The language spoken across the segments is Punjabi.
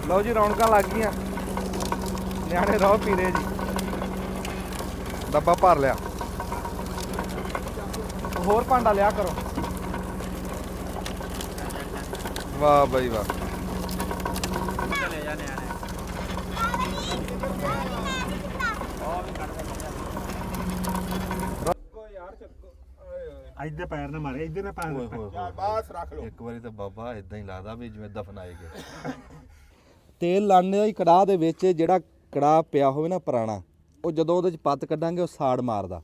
ਲਓ ਜੀ ਰੌਣਕਾਂ ਲੱਗ ਗਈਆਂ, ਨਿਆਣੇ ਰੋ ਪੀ ਰਹੇ ਜੀ। ਡੱਬਾ ਭਰ ਲਿਆ, ਹੋਰ ਭਾਂਡਾ ਲਿਆ ਕਰੋ। ਵਾਹ ਬਈ ਵਾਹ। ਇੱਧਰ ਪੈਰ ਨਾ ਮਾਰੇ, ਇੱਧਰ ਨਾ ਪੈਰ ਬਸ ਰੱਖ ਲਓ। ਇੱਕ ਵਾਰੀ ਤਾਂ ਬਾਬਾ ਇਦਾਂ ਹੀ ਲੱਗਦਾ ਵੀ ਜਿਵੇਂ ਦਫਨਾਏ ਗਏ। ਤੇਲ ਲਾਣੇ ਦਾ ਹੀ ਕੜਾਹ ਦੇ ਵਿੱਚ, ਜਿਹੜਾ ਕੜਾਹ ਪਿਆ ਹੋਵੇ ਨਾ ਪੁਰਾਣਾ, ਉਹ ਜਦੋਂ ਉਹਦੇ ਚ ਪੱਤ ਕੱਢਾਂਗੇ ਉਹ ਸਾੜ ਮਾਰਦਾ।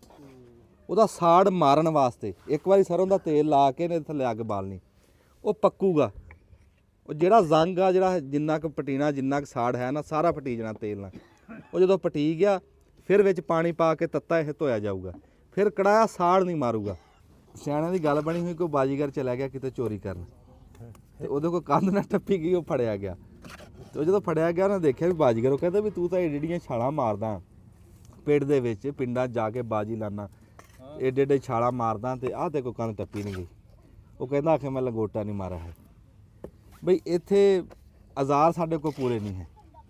ਉਹਦਾ ਸਾੜ ਮਾਰਨ ਵਾਸਤੇ ਇੱਕ ਵਾਰੀ ਸਰੋਂ ਦਾ ਤੇਲ ਲਾ ਕੇ ਨੇ ਥੱਲੇ ਅੱਗ ਬਾਲਣੀ, ਉਹ ਪੱਕੂਗਾ। ਉਹ ਜਿਹੜਾ ਜ਼ੰਗ ਆ, ਜਿਹੜਾ ਜਿੰਨਾ ਕੁ ਪਟੀਣਾ, ਜਿੰਨਾ ਕੁ ਸਾੜ ਹੈ ਨਾ, ਸਾਰਾ ਪਟੀ ਜਾਣਾ ਤੇਲ ਨਾਲ। ਉਹ ਜਦੋਂ ਪਟੀ ਗਿਆ ਫਿਰ ਵਿੱਚ ਪਾਣੀ ਪਾ ਕੇ ਤੱਤਾ ਇਹ ਧੋਇਆ ਜਾਊਗਾ, ਫਿਰ ਕੜਾਹ ਸਾੜ ਨਹੀਂ ਮਾਰੂਗਾ। ਸਿਆਣਿਆਂ ਦੀ ਗੱਲ ਬਣੀ ਹੋਈ, ਕੋਈ ਬਾਜੀਗਰ ਚਲਾ ਗਿਆ ਕਿਤੇ ਚੋਰੀ ਕਰਨ, ਤੇ ਉਹਦੇ ਕੋਲ ਕੰਧ ਨਾਲ ਟੱਪੀ ਗਈ, ਉਹ ਫੜਿਆ ਗਿਆ। ਤੇ ਉਹ ਜਦੋਂ ਫੜਿਆ ਗਿਆ ਉਹਨੇ ਦੇਖਿਆ ਵੀ ਬਾਜੀਗਰ, ਉਹ ਕਹਿੰਦਾ ਵੀ ਤੂੰ ਤਾਂ ਏਡੀਆਂ ਛਾਲਾਂ ਮਾਰਦਾ ਪਿੰਡ ਦੇ ਵਿੱਚ, ਪਿੰਡਾਂ ਜਾ ਕੇ ਬਾਜੀ ਲਾਣਾ, ਏਡੇ ਏਡੇ ਛਾਲਾਂ ਮਾਰਦਾ, ਤੇ ਆਹ ਤੇ ਕੋਈ ਕੰਧ ਟੱਪੀ ਨਹੀਂ ਗਈ। ਉਹ ਕਹਿੰਦਾ ਆਖੇ ਮੈਂ ਲੰਗੋਟਾ ਨਹੀਂ ਮਾਰਿਆ ਹੈ। ਬਈ ਇੱਥੇ ਔਜ਼ਾਰ ਸਾਡੇ ਕੋਲ ਪੂਰੇ ਨਹੀਂ ਹੈ।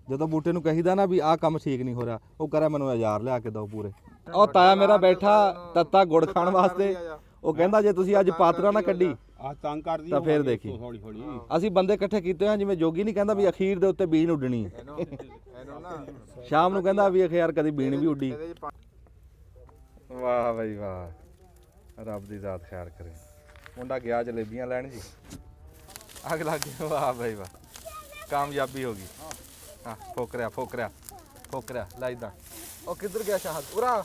ਜਦੋਂ ਬੂਟੇ ਨੂੰ ਕਹੀਦਾ ਨਾ ਵੀ ਆਹ ਕੰਮ ਠੀਕ ਨਹੀਂ ਹੋ ਰਿਹਾ, ਉਹ ਕਰੇ ਮੈਨੂੰ ਔਜ਼ਾਰ ਲਿਆ ਕੇ ਦਿਓ ਪੂਰੇ। ਉਹ ਤਾਇਆ ਮੇਰਾ ਬੈਠਾ ਤੱਤਾ ਗੁੜ ਖਾਣ ਵਾਸਤੇ, ਉਹ ਕਹਿੰਦਾ ਜੇ ਤੁਸੀਂ ਅੱਜ ਪਾਤਰਾ ਨਾ ਕੱਢੀ ਤੰਗ ਕਰਦੀ ਤਾਂ ਫੇਰ ਦੇਖੀ। ਅਸੀਂ ਬੰਦੇ ਇਕੱਠੇ ਕੀਤੇ ਹੋਏ, ਜਿਵੇਂ ਜੋਗੀ ਨਹੀਂ ਕਹਿੰਦਾ ਵੀ ਅਖੀਰ ਦੇ ਉੱਤੇ ਬੀਨ ਉੱਡਣੀ, ਸ਼ਾਮ ਨੂੰ ਕਹਿੰਦਾ ਵੀ ਅਖੇ ਯਾਰ ਕਦੀ ਬੀਨ ਵੀ ਉੱਡੀ। ਵਾਹ ਬਈ ਵਾਹ, ਰੱਬ ਦੀ ਜ਼ਾਤ ਖੈਰ ਕਰੇ। ਮੁੰਡਾ ਗਿਆ ਜਲੇਬੀਆਂ ਲੈਣ ਜੀ, ਅੱਗ ਲੱਗ ਗਈ। ਵਾਹ ਬਈ ਵਾਹ, ਕਾਮਯਾਬੀ ਹੋ ਗਈ। ਹਾਂ ਫੋਕਰਿਆ ਫੋਕਰਿਆ ਫੋਕਰਿਆ ਲੈ ਇਦਾਂ। ਉਹ ਕਿੱਧਰ ਗਿਆ ਸ਼ਾਹਦ? ਉਰਾ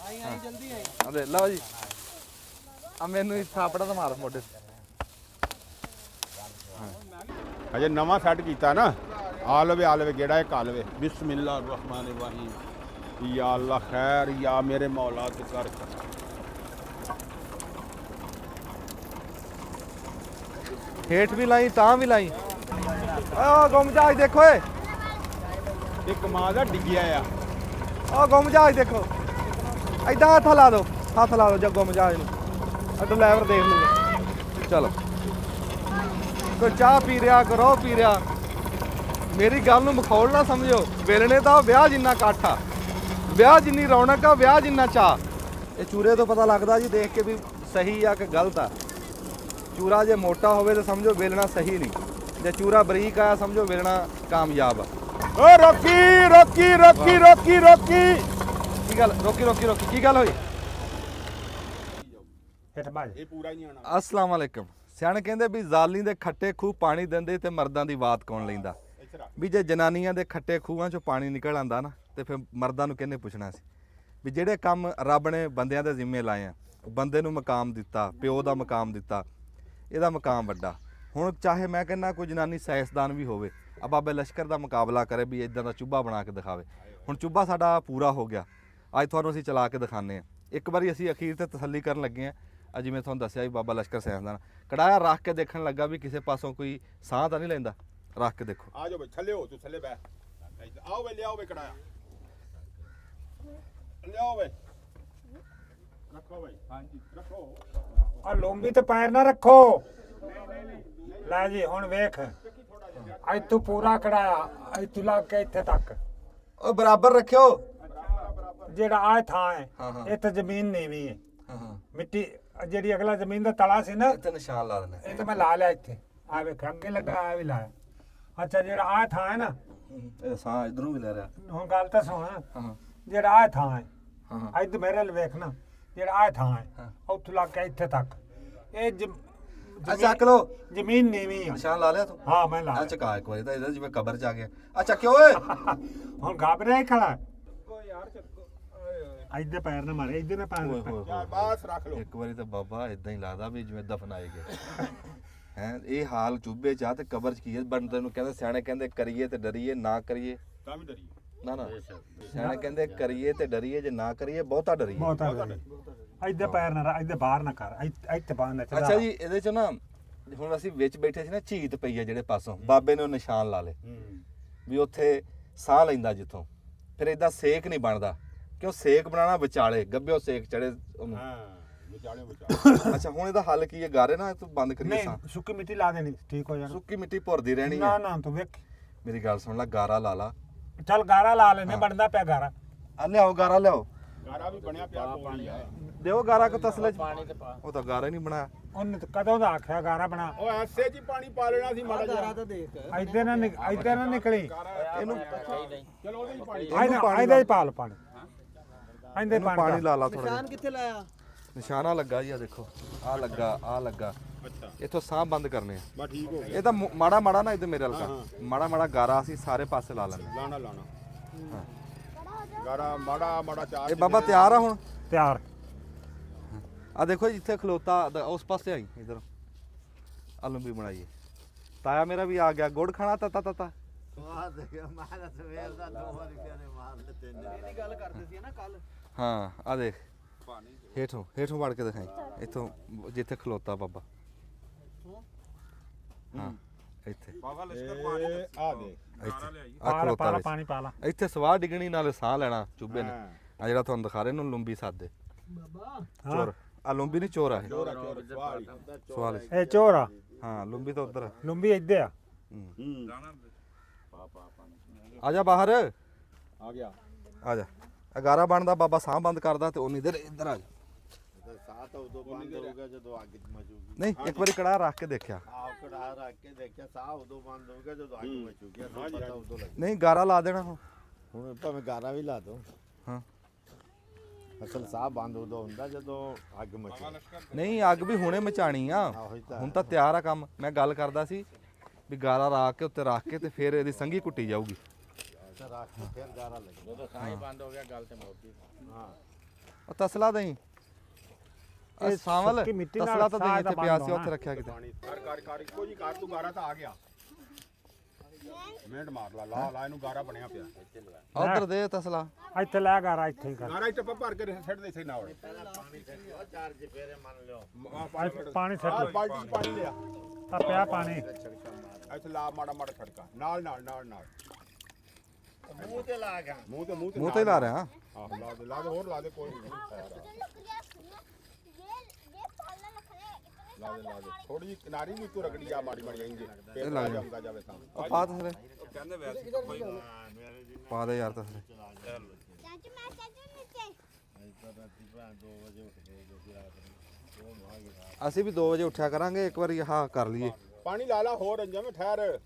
ਆਈ ਆਈ ਜਲਦੀ ਆਈ। ਅਰੇ ਲਓ ਜੀ, ਆ ਮੈਨੂੰ ਇਸ ਥਾਪੜਾ ਤਾਂ ਮਾਰ ਮੋਢੇ ਤੇ। ਅਜੇ ਨਵਾਂ ਸੈੱਟ ਕੀਤਾ ਨਾ, ਆ ਲਵੇ ਗੇੜਾ ਇੱਕ ਆ ਲਵੇ। ਬਿਸਮਿਲ੍ਲਾਹ ਰਹਿਮਾਨ ਰਹੀਮ। ਯਾ ਅੱਲਾ ਖੈਰ, ਯਾ ਮੇਰੇ ਮੌਲਾ ਤੇ ਕਰ। ਹੇਠ ਵੀ ਲਾਈ ਤਾਂ ਵੀ ਲਾਈ। ਆ ਗੁੰਮ ਜਹਾਜ਼ ਦੇਖੋ ਏ, ਇਹ ਕਮਾਲ ਦਾ ਡਿੱਗਿਆ ਆ। ਆ ਗੁੰਮ ਜਹਾਜ਼ ਦੇਖੋ, ਏਦਾਂ ਹੱਥ ਲਾ ਦਿਓ, ਹੱਥ ਲਾ ਦਿਓ ਜੱਗੋ ਮਜਾਜ ਨੂੰ। ਡਰਾਈਵਰ ਦੇਖ ਲੂਗਾ। ਚਲੋ ਕੋਈ ਚਾਹ ਪੀ ਰਿਹਾ, ਕਰੋ ਪੀ ਰਿਹਾ। ਮੇਰੀ ਗੱਲ ਨੂੰ ਮਖੌਲ ਨਾ ਸਮਝੋ। ਵੇਲਣੇ ਤਾਂ ਵਿਆਹ ਜਿੰਨਾ ਇਕੱਠ ਆ, ਵਿਆਹ ਜਿੰਨੀ ਰੌਣਕ ਆ, ਵਿਆਹ ਜਿੰਨਾ ਚਾਹ। ਇਹ ਚੂਰੇ ਤੋਂ ਪਤਾ ਲੱਗਦਾ ਜੀ ਦੇਖ ਕੇ ਵੀ ਸਹੀ ਆ ਕਿ ਗਲਤ ਆ। ਚੂਰਾ ਜੇ ਮੋਟਾ ਹੋਵੇ ਤਾਂ ਸਮਝੋ ਵੇਲਣਾ ਸਹੀ ਨਹੀਂ, ਜੇ ਚੂਰਾ ਬਰੀਕ ਆ ਸਮਝੋ ਵੇਲਣਾ ਕਾਮਯਾਬ ਆ। ਓ ਰੋਕੀ ਰੋਕੀ ਰੋਕੀ ਰੋਕੀ ਰੋਕੀ, ਕੀ ਗੱਲ? ਰੋਕੀ ਰੋਕੀ ਰੋਕੀ, ਕੀ ਗੱਲ ਹੋਈ? ਇਹ ਪੂਰਾ ਹੀ ਨਹੀਂ ਆਣਾ। ਅਸਲਾਮ ਵਾਲੇਕਮ। ਸਿਆਣੇ ਕਹਿੰਦੇ ਵੀ ਜ਼ਾਲੀ ਦੇ ਖੱਟੇ ਖੂਹ ਪਾਣੀ ਦਿੰਦੇ ਤੇ ਮਰਦਾਂ ਦੀ ਬਾਤ ਕੌਣ ਲੈਂਦਾ। ਵੀ ਜੇ ਜਨਾਨੀਆਂ ਦੇ ਖੱਟੇ ਖੂਹਾਂ ਚੋਂ ਪਾਣੀ ਨਿਕਲ ਆਂਦਾ ਨਾ, ਤੇ ਫਿਰ ਮਰਦਾਂ ਨੂੰ ਕਿਹਨੇ ਪੁੱਛਣਾ ਸੀ। ਵੀ ਜਿਹੜੇ ਕੰਮ ਰੱਬ ਨੇ ਬੰਦਿਆਂ ਦੇ ਜ਼ਿੰਮੇ ਲਾਏ ਆ, ਬੰਦੇ ਨੂੰ ਮਕਾਮ ਦਿੱਤਾ, ਪਿਓ ਦਾ ਮਕਾਮ ਦਿੱਤਾ, ਇਹਦਾ ਮਕਾਮ ਵੱਡਾ। ਹੁਣ ਚਾਹੇ ਮੈਂ ਕਹਿੰਦਾ ਕੋਈ ਜਨਾਨੀ ਸਾਇੰਸਦਾਨ ਵੀ ਹੋਵੇ, ਆ ਬਾਬੇ ਲਸ਼ਕਰ ਦਾ ਮੁਕਾਬਲਾ ਕਰੇ ਵੀ ਇਦਾਂ ਦਾ ਚੁੱਭਾ ਬਣਾ ਕੇ ਦਿਖਾਵੇ। ਹੁਣ ਚੁੱਭਾ ਸਾਡਾ ਪੂਰਾ ਹੋ ਗਿਆ, ਅੱਜ ਤੁਹਾਨੂੰ ਅਸੀਂ ਚਲਾ ਕੇ ਦਿਖਾਉਂਦੇ ਹਾਂ। ਇੱਕ ਵਾਰੀ ਅਸੀਂ ਅਖੀਰ ਤੇ ਤਸੱਲੀ ਕਰਨ ਲੱਗੇ ਹਾਂ। ਜਿਵੇਂ ਤੁਹਾਨੂੰ ਦੱਸਿਆ ਵੀ ਬਾਬਾ ਲਸ਼ਕਰ ਸਾਇੰਸਦਾਨ, ਕੜਾਇਆ ਰੱਖ ਕੇ ਦੇਖਣ ਲੱਗਾ ਵੀ ਕਿਸੇ ਪਾਸੋਂ ਕੋਈ ਸਾਹ ਤਾਂ ਨਹੀਂ ਲੈਂਦਾ। ਰੱਖ ਕੇ ਦੇਖੋ। ਆ ਜਾਓ ਬਈ, ਥੱਲੇ ਹੋ, ਤੂੰ ਥੱਲੇ ਬੈ। ਆਓ ਬਈ, ਲਿਆਓ ਬਈ ਕੜਾਇਆ, ਲਿਆਓ ਬਈ, ਰੱਖੋ ਬਈ। ਹਾਂਜੀ ਰੱਖੋ। ਆ ਲੋਂਬੀ ਤੇ ਪੈਰ ਨਾ ਰੱਖੋ। ਲੈ ਜੀ ਹੁਣ ਵੇਖ, ਅੱਜ ਤੂੰ ਪੂਰਾ ਕਢਾਇਆ, ਅੱਜ ਤੂੰ ਲੱਗ ਕੇ ਇੱਥੇ ਤੱਕ। ਉਹ ਬਰਾਬਰ ਰੱਖਿਓ। ਜਿਹੜਾ ਆ ਥਾਂ ਹੈ, ਹਾਂ, ਹਾਂ। ਇੱਥੇ ਜ਼ਮੀਨ ਨੀਵੀਂ ਹੈ। ਹਾਂ, ਮਿੱਟੀ ਜਿਹੜੀ ਅਗਲਾ ਜ਼ਮੀਨ ਦਾ ਤਲਾ ਸੀ ਨਾ, ਇੱਥੇ ਨਿਸ਼ਾਨ ਲਾ ਦੇਣਾ। ਇਹ ਤਾਂ ਮੈਂ ਲਾ ਲਿਆ ਇੱਥੇ। ਆ ਵੇਖ ਅੱਗੇ ਲੱਗਾ, ਆ ਵੀ ਲਾਇਆ। ਅੱਛਾ ਜਿਹੜਾ ਆ ਥਾਂ ਹੈ ਨਾ, ਇਹ ਸਾਹ ਇਧਰੋਂ ਵੀ ਲੈ ਰਿਹਾ। ਹੁਣ ਗੱਲ ਤਾਂ ਸੁਣ। ਹਾਂ ਜਿਹੜਾ ਆ ਥਾਂ ਹੈ, ਹਾਂ, ਅੱਜ ਮੇਰੇ ਵੱਲ ਵੇਖ ਨਾ, ਜਿਹੜਾ ਆ ਥਾਂ ਹੈ, ਉੱਥੋਂ ਲੱਗ ਕੇ ਇੱਥੇ ਤੱਕ ਇਹ ਚੱਕ ਲੋ। ਜ਼ਮੀਨ ਨੀਵੀਂ ਆ। ਨਿਸ਼ਾਨ ਲਾ ਲਿਆ ਤੂੰ? ਹਾਂ ਮੈਂ ਲਾ ਆ ਚਕਾ ਇੱਕ ਵਾਰੀ ਤਾਂ ਇਹਦਾ ਜਿਵੇਂ ਕਬਰ ਚ ਆ ਗਿਆ। ਆ ਚੱਕਿਓ ਓਏ। ਹੁਣ ਘਾਬਰਿਆ ਖੜਾ। ਇੱਧਰ ਪੈਰ ਨਾ ਮਾਰੇ, ਇੱਧਰ ਨਾ ਪੈਰ। ਬਸ ਰੱਖ ਲਓ। ਇੱਕ ਵਾਰੀ ਤਾਂ ਬਾਬਾ ਇਦਾਂ ਹੀ ਲੱਗਦਾ ਵੀ ਜਿਵੇਂ ਦਫਨਾਏ ਗਏ ਹੈ। ਇਹ ਹਾਲ ਚੁੱਭੇ ਚ ਆ ਤੇ ਕਬਰ ਚ ਕੀ ਹੈ। ਬੰਦੇ ਨੂੰ ਕਹਿੰਦੇ ਸਿਆਣੇ ਕਹਿੰਦੇ ਕਰੀਏ ਤੇ ਡਰੀਏ, ਨਾ ਕਰੀਏ ਤਾਂ ਵੀ ਡਰੀਏ। ਨਾ ਨਾ। ਸਿਆਣੇ ਕਹਿੰਦੇ ਕਰੀਏ ਤੇ ਡਰੀਏ, ਜੇ ਨਾ ਕਰੀਏ ਬਹੁਤਾ ਡਰੀਏ। ਬਹੁਤਾ ਇੱਧਰ ਪੈਰ ਨਾ, ਇੱਧਰ ਬਾਹਰ ਨਾ ਕਰ, ਇੱਥੇ ਬਾਹਰ ਨਾ ਚਲਾ। ਅੱਛਾ ਜੀ, ਇਹਦੇ ਚ ਨਾ ਹੁਣ ਅਸੀਂ ਵਿੱਚ ਬੈਠੇ ਸੀ ਨਾ, ਝੀਤ ਪਈ ਆ ਜਿਹੜੇ ਪਾਸੋਂ, ਬਾਬੇ ਨੇ ਉਹ ਨਿਸ਼ਾਨ ਲਾ ਲਏ ਵੀ ਉੱਥੇ ਸਾਹ ਲੈਂਦਾ ਜਿੱਥੋਂ। ਫਿਰ ਏਦਾਂ ਸੇਕ ਨਹੀਂ ਬਣਦਾ, ਕਿਉਂ ਸੇਕ ਬਣਾਉਣਾ ਵਿਚਾਲੇ, ਗੱਭਿਓ ਸੇਕ ਚੜੇ ਉਹਨੂੰ। ਵਿਚਾਲੇ ਵਿਚਾਲੇ ਅੱਛਾ ਹੁਣ ਇਹਦਾ ਹੱਲ ਕੀ ਹੈ ਗਾਰੇ ਨਾ ਤੂੰ ਬੰਦ ਕਰੀਏ ਸਾਂ ਨਹੀਂ ਸੁੱਕੀ ਮਿੱਟੀ ਲਾ ਦੇਣੀ ਠੀਕ ਹੋ ਜਾਣਾ ਸੁੱਕੀ ਮਿੱਟੀ ਭੁਰਦੀ ਰਹਿਣੀ ਨਾ ਹੈ ਨਾ ਤੂੰ ਵੇਖ ਮੇਰੀ ਗੱਲ ਸੁਣ ਲੈ ਗਾਰਾ ਲਾ ਲਾ ਚੱਲ ਗਾਰਾ ਲਾ ਲੈਨੇ ਬਣਦਾ ਪਿਆ ਗਾਰਾ ਆ ਲਿਆਓ ਗਾਰਾ ਲਿਆਓ ਗਾਰਾ ਵੀ ਬਣਿਆ ਪਿਆ ਕੋਲ ਆ ਦਿਓ ਗਾਰਾ ਕੋ ਤਸਲੇ ਚ ਉਹ ਤਾਂ ਗਾਰਾ ਹੀ ਨਹੀਂ ਬਣਾਇਆ ਉਹਨੇ ਤਾਂ ਕਦੋਂ ਦਾ ਆਖਿਆ ਗਾਰਾ ਬਣਾ ਉਹ ਐਸੇ ਜੀ ਪਾਣੀ ਪਾ ਲੈਣਾ ਸੀ ਮਾੜਾ ਜਿਹਾ ਇੱਧਰ ਨਾ ਇੱਧਰ ਨਾ ਨਿਕਲੀ ਇਹਨੂੰ ਚਲੋ ਉਹਦੇ ਹੀ ਪਾਣੀ ਇਹਦੇ ਹੀ ਪਾ ਲਓ ਪਾਣੀ ਇਹਦੇ ਇਹਨੂੰ ਪਾਣੀ ਲਾ ਲਾ ਥੋੜਾ ਨਿਸ਼ਾਨ ਕਿੱਥੇ ਲਾਇਆ ਨਿਸ਼ਾਨਾ ਲੱਗਾ ਜੀ ਆ ਦੇਖੋ ਆ ਲੱਗਾ ਅੱਛਾ ਇੱਥੋਂ ਸਾਹ ਬੰਦ ਕਰਨੇ ਆ ਬਸ ਠੀਕ ਹੋ ਗਿਆ ਇਹ ਤਾਂ ਮਾੜਾ ਮਾੜਾ ਨਾ ਇੱਧਰ ਮੇਰੇ ਹਲਕਾ ਮਾੜਾ ਮਾੜਾ ਗਾਰਾ ਅਸੀਂ ਸਾਰੇ ਪਾਸੇ ਲਾ ਲੈਂਦੇ ਲਾਣਾ ਲਾਣਾ ਗਾਰਾ ਮਾੜਾ ਮਾੜਾ ਚਾਰ ਇਹ ਬਾਬਾ ਤਿਆਰ ਆ ਹੁਣ ਤਿਆਰ ਆ ਦੇਖੋ ਜਿੱਥੇ ਖਲੋਤਾ ਉਸ ਪਾਸੇ ਆਈ ਇਧਰ ਲੰਬੀ ਬਣਾਈਏ ਤਾਇਆ ਮੇਰਾ ਵੀ ਆ ਗਿਆ ਗੁੜ ਖਾਣਾ ਤਤਾ ਤਤਾ ਵਾਹ ਦੇਖਿਆ ਮਾਰਾ ਸਵੇਰ ਦਾ 2 ਰੁਪਏ ਨੇ ਮਾਰ ਦਿੱਤੇ ਨੇ ਇਹਦੀ ਗੱਲ ਕਰਦੇ ਸੀ ਨਾ ਕੱਲ ਹਾਂ ਆ ਦੇਖ ਹੇਠੋਂ ਵੜ ਕੇ ਦਿਖਾਈ ਇੱਥੋਂ ਜਿੱਥੇ ਖਲੋਤਾ ਬਾਬਾ ਹਾਂ ਇੱਥੇ ਬਾਬਾ ਲਸ਼ਕਰ ਪਾਣੀ ਆ ਦੇ ਇੱਥੇ ਪਾ ਆ ਲਾ ਖਲੋਤਾ ਪਾ ਲਾ ਵਿੱਚ। ਪਾਣੀ ਪਾ ਲਾ ਇੱਥੇ ਸਵਾਹ ਡਿਗਣੀ ਨਾਲੇ ਸਾਹ ਲੈਣਾ ਚੁੱਬੇ ਨੇ ਹਾਂ। ਆ ਜਿਹੜਾ ਤੁਹਾਨੂੰ ਦਿਖਾ ਰਹੇ ਨੂੰ ਲੰਬੀ ਸਾਦੇ ਬਾਬਾ ਚੋਰ ਆ ਲੰਬੀ ਨਹੀਂ ਚੋਰ ਆ ਇਹ ਚੋਰਾ ਚੋਰ ਸਵਾਲ ਸਵਾਲ ਇਹ ਚੋਰ ਆ ਹਾਂ ਲੰਬੀ ਤਾਂ ਉਧਰ ਲੰਬੀ ਇੱਧੇ ਆ ਆ ਜਾ ਬਾਹਰ ਆ ਗਿਆ ਆ ਜਾ 11 ਬਣਦਾ ਬਾਬਾ ਸਾਹ ਬੰਦ ਕਰਦਾ ਤੇ ਉਨੀ ਦੇਰ ਇੱਧਰ ਆ ਜਾ ਸਾਹ ਤਾਂ ਉਦੋਂ ਬੰਦ ਹੋਊਗਾ ਜਦੋਂ ਅੱਗ ਮਚੂਗੀ ਨਹੀਂ ਇੱਕ ਵਾਰੀ ਕੜਾ ਰੱਖ ਕੇ ਦੇਖਿਆ ਆਹ ਕੜਾ ਰੱਖ ਕੇ ਦੇਖਿਆ ਸਾਹ ਉਦੋਂ ਬੰਦ ਹੋਊਗਾ ਜਦੋਂ ਅੱਗ ਮਚੂਗੀ ਸਾਨੂੰ ਪਤਾ ਉਦੋਂ ਲੱਗ ਨਹੀਂ ਗਾਰਾ ਲਾ ਦੇਣਾ ਹੁਣ ਭਾਵੇਂ ਗਾਰਾ ਵੀ ਲਾ ਦੋ ਹਾਂ ਅਸਲ ਸਾਹ ਬੰਦ ਉਦੋਂ ਹੁੰਦਾ ਜਦੋਂ ਅੱਗ ਮਚੂ ਨਹੀਂ ਅੱਗ ਵੀ ਹੁਣੇ ਮਚਾਣੀ ਆ ਆਹੋ ਹੀ ਤਾਂ ਹੁਣ ਤਾਂ ਤਿਆਰ ਆ ਕੰਮ ਮੈਂ ਗੱਲ ਕਰਦਾ ਸੀ ਵੀ ਗਾਰਾ ਰੱਖ ਕੇ ਉੱਤੇ ਰੱਖ ਕੇ ਤੇ ਫਿਰ ਇਹਦੀ ਸੰਗੀ ਕੁੱਟੀ ਜਾਊਗੀ ਤਾਂ ਰੱਖ ਕੇ ਫਿਰ ਗਾਰਾ ਲੱਗੇ ਜਦੋਂ ਸਾਹ ਹੀ ਬੰਦ ਹੋ ਗਿਆ ਗੱਲ ਤੇ ਮੋਟੀ ਹਾਂ ਉਹ ਤਸਲਾ ਦਈ ਇਹ ਸਾਵਲ ਸੁੱਕੀ ਮਿੱਟੀ ਨਾਲ ਤਸਲਾ ਤਾਂ ਦਈ ਸਾਹ ਇੱਥੇ ਦਾ ਪਿਆ ਬੰਦ ਸੀ ਉੱਥੇ ਹੋਣਾ। ਰੱਖਿਆ ਕਿਤੇ ਪਾਣੀ ਕਰ ਇੱਕੋ ਜੀ ਕਰ ਤੂੰ ਗਾਰਾ ਤਾਂ ਆ ਗਿਆ ਮਿੰਟ ਮਾਰ ਲਾ ਇਹਨੂੰ ਗਾਰਾ ਬਣਿਆ ਪਿਆ ਉਧਰ ਦੇ ਤਸਲਾ ਇੱਥੇ ਲੈ ਗਾਰਾ ਇੱਥੇ ਹੀ ਕਰ ਗਾਰਾ ਇੱਥੇ ਭਰ ਕੇ ਛੱਡ ਦੇ ਇੱਥੇ ਨਾਲ ਚਾਰ ਚਪੇਰੇ ਮੰਨ ਲਿਓ ਪਾਣੀ ਆਹ ਛੱਡ ਬਾਲਟੀ 'ਚ ਪਾਣੀ ਲਿਆ ਆ ਪਿਆ ਪਾਣੀ ਇੱਥੇ ਲਾ ਮਾੜਾ ਮਾੜਾ ਛੜਕਾ ਨਾਲ ਮੂੰਹ ਤੇ ਲਾ ਗਿਆ ਮੂੰਹ ਤੇ ਮੂੰਹ ਤੇ ਹੀ ਲਾ ਰਿਹਾ ਆਹ ਲਾ ਦੇ ਹੋਰ ਲਾ ਦੇ ਕੋਈ ਨਹੀਂ ਲਾ ਦੇ ਥੋੜੀ ਜਿਹੀ ਕਿਨਾਰੀ ਵੀ ਤੂੰ ਰਗੜੀ ਆ ਮਾੜੀ ਮਾੜੀ ਇੰਜ ਫੇਰ ਲਾ ਜਾਂਦਾ ਜਾਵੇ ਤਾਂ ਉਹ ਪਾ ਤਸਲੇ ਕਹਿੰਦੇ ਵੈਸੇ ਪਾ ਦੇ ਯਾਰ ਤਸਲੇ ਚਾਚੂ ਮੈਂ ਚਾਚੂ ਨੀਚੇ ਅਸੀਂ ਵੀ 2 ਵਜੇ ਉੱਠਿਆ ਕਰਾਂਗੇ ਇੱਕ ਵਾਰੀ ਆਹ ਕਰ ਲਈਏ ਪਾਣੀ ਲਾ ਲਾ ਹੋਰ ਅੰਜਮ ਠਹਿਰ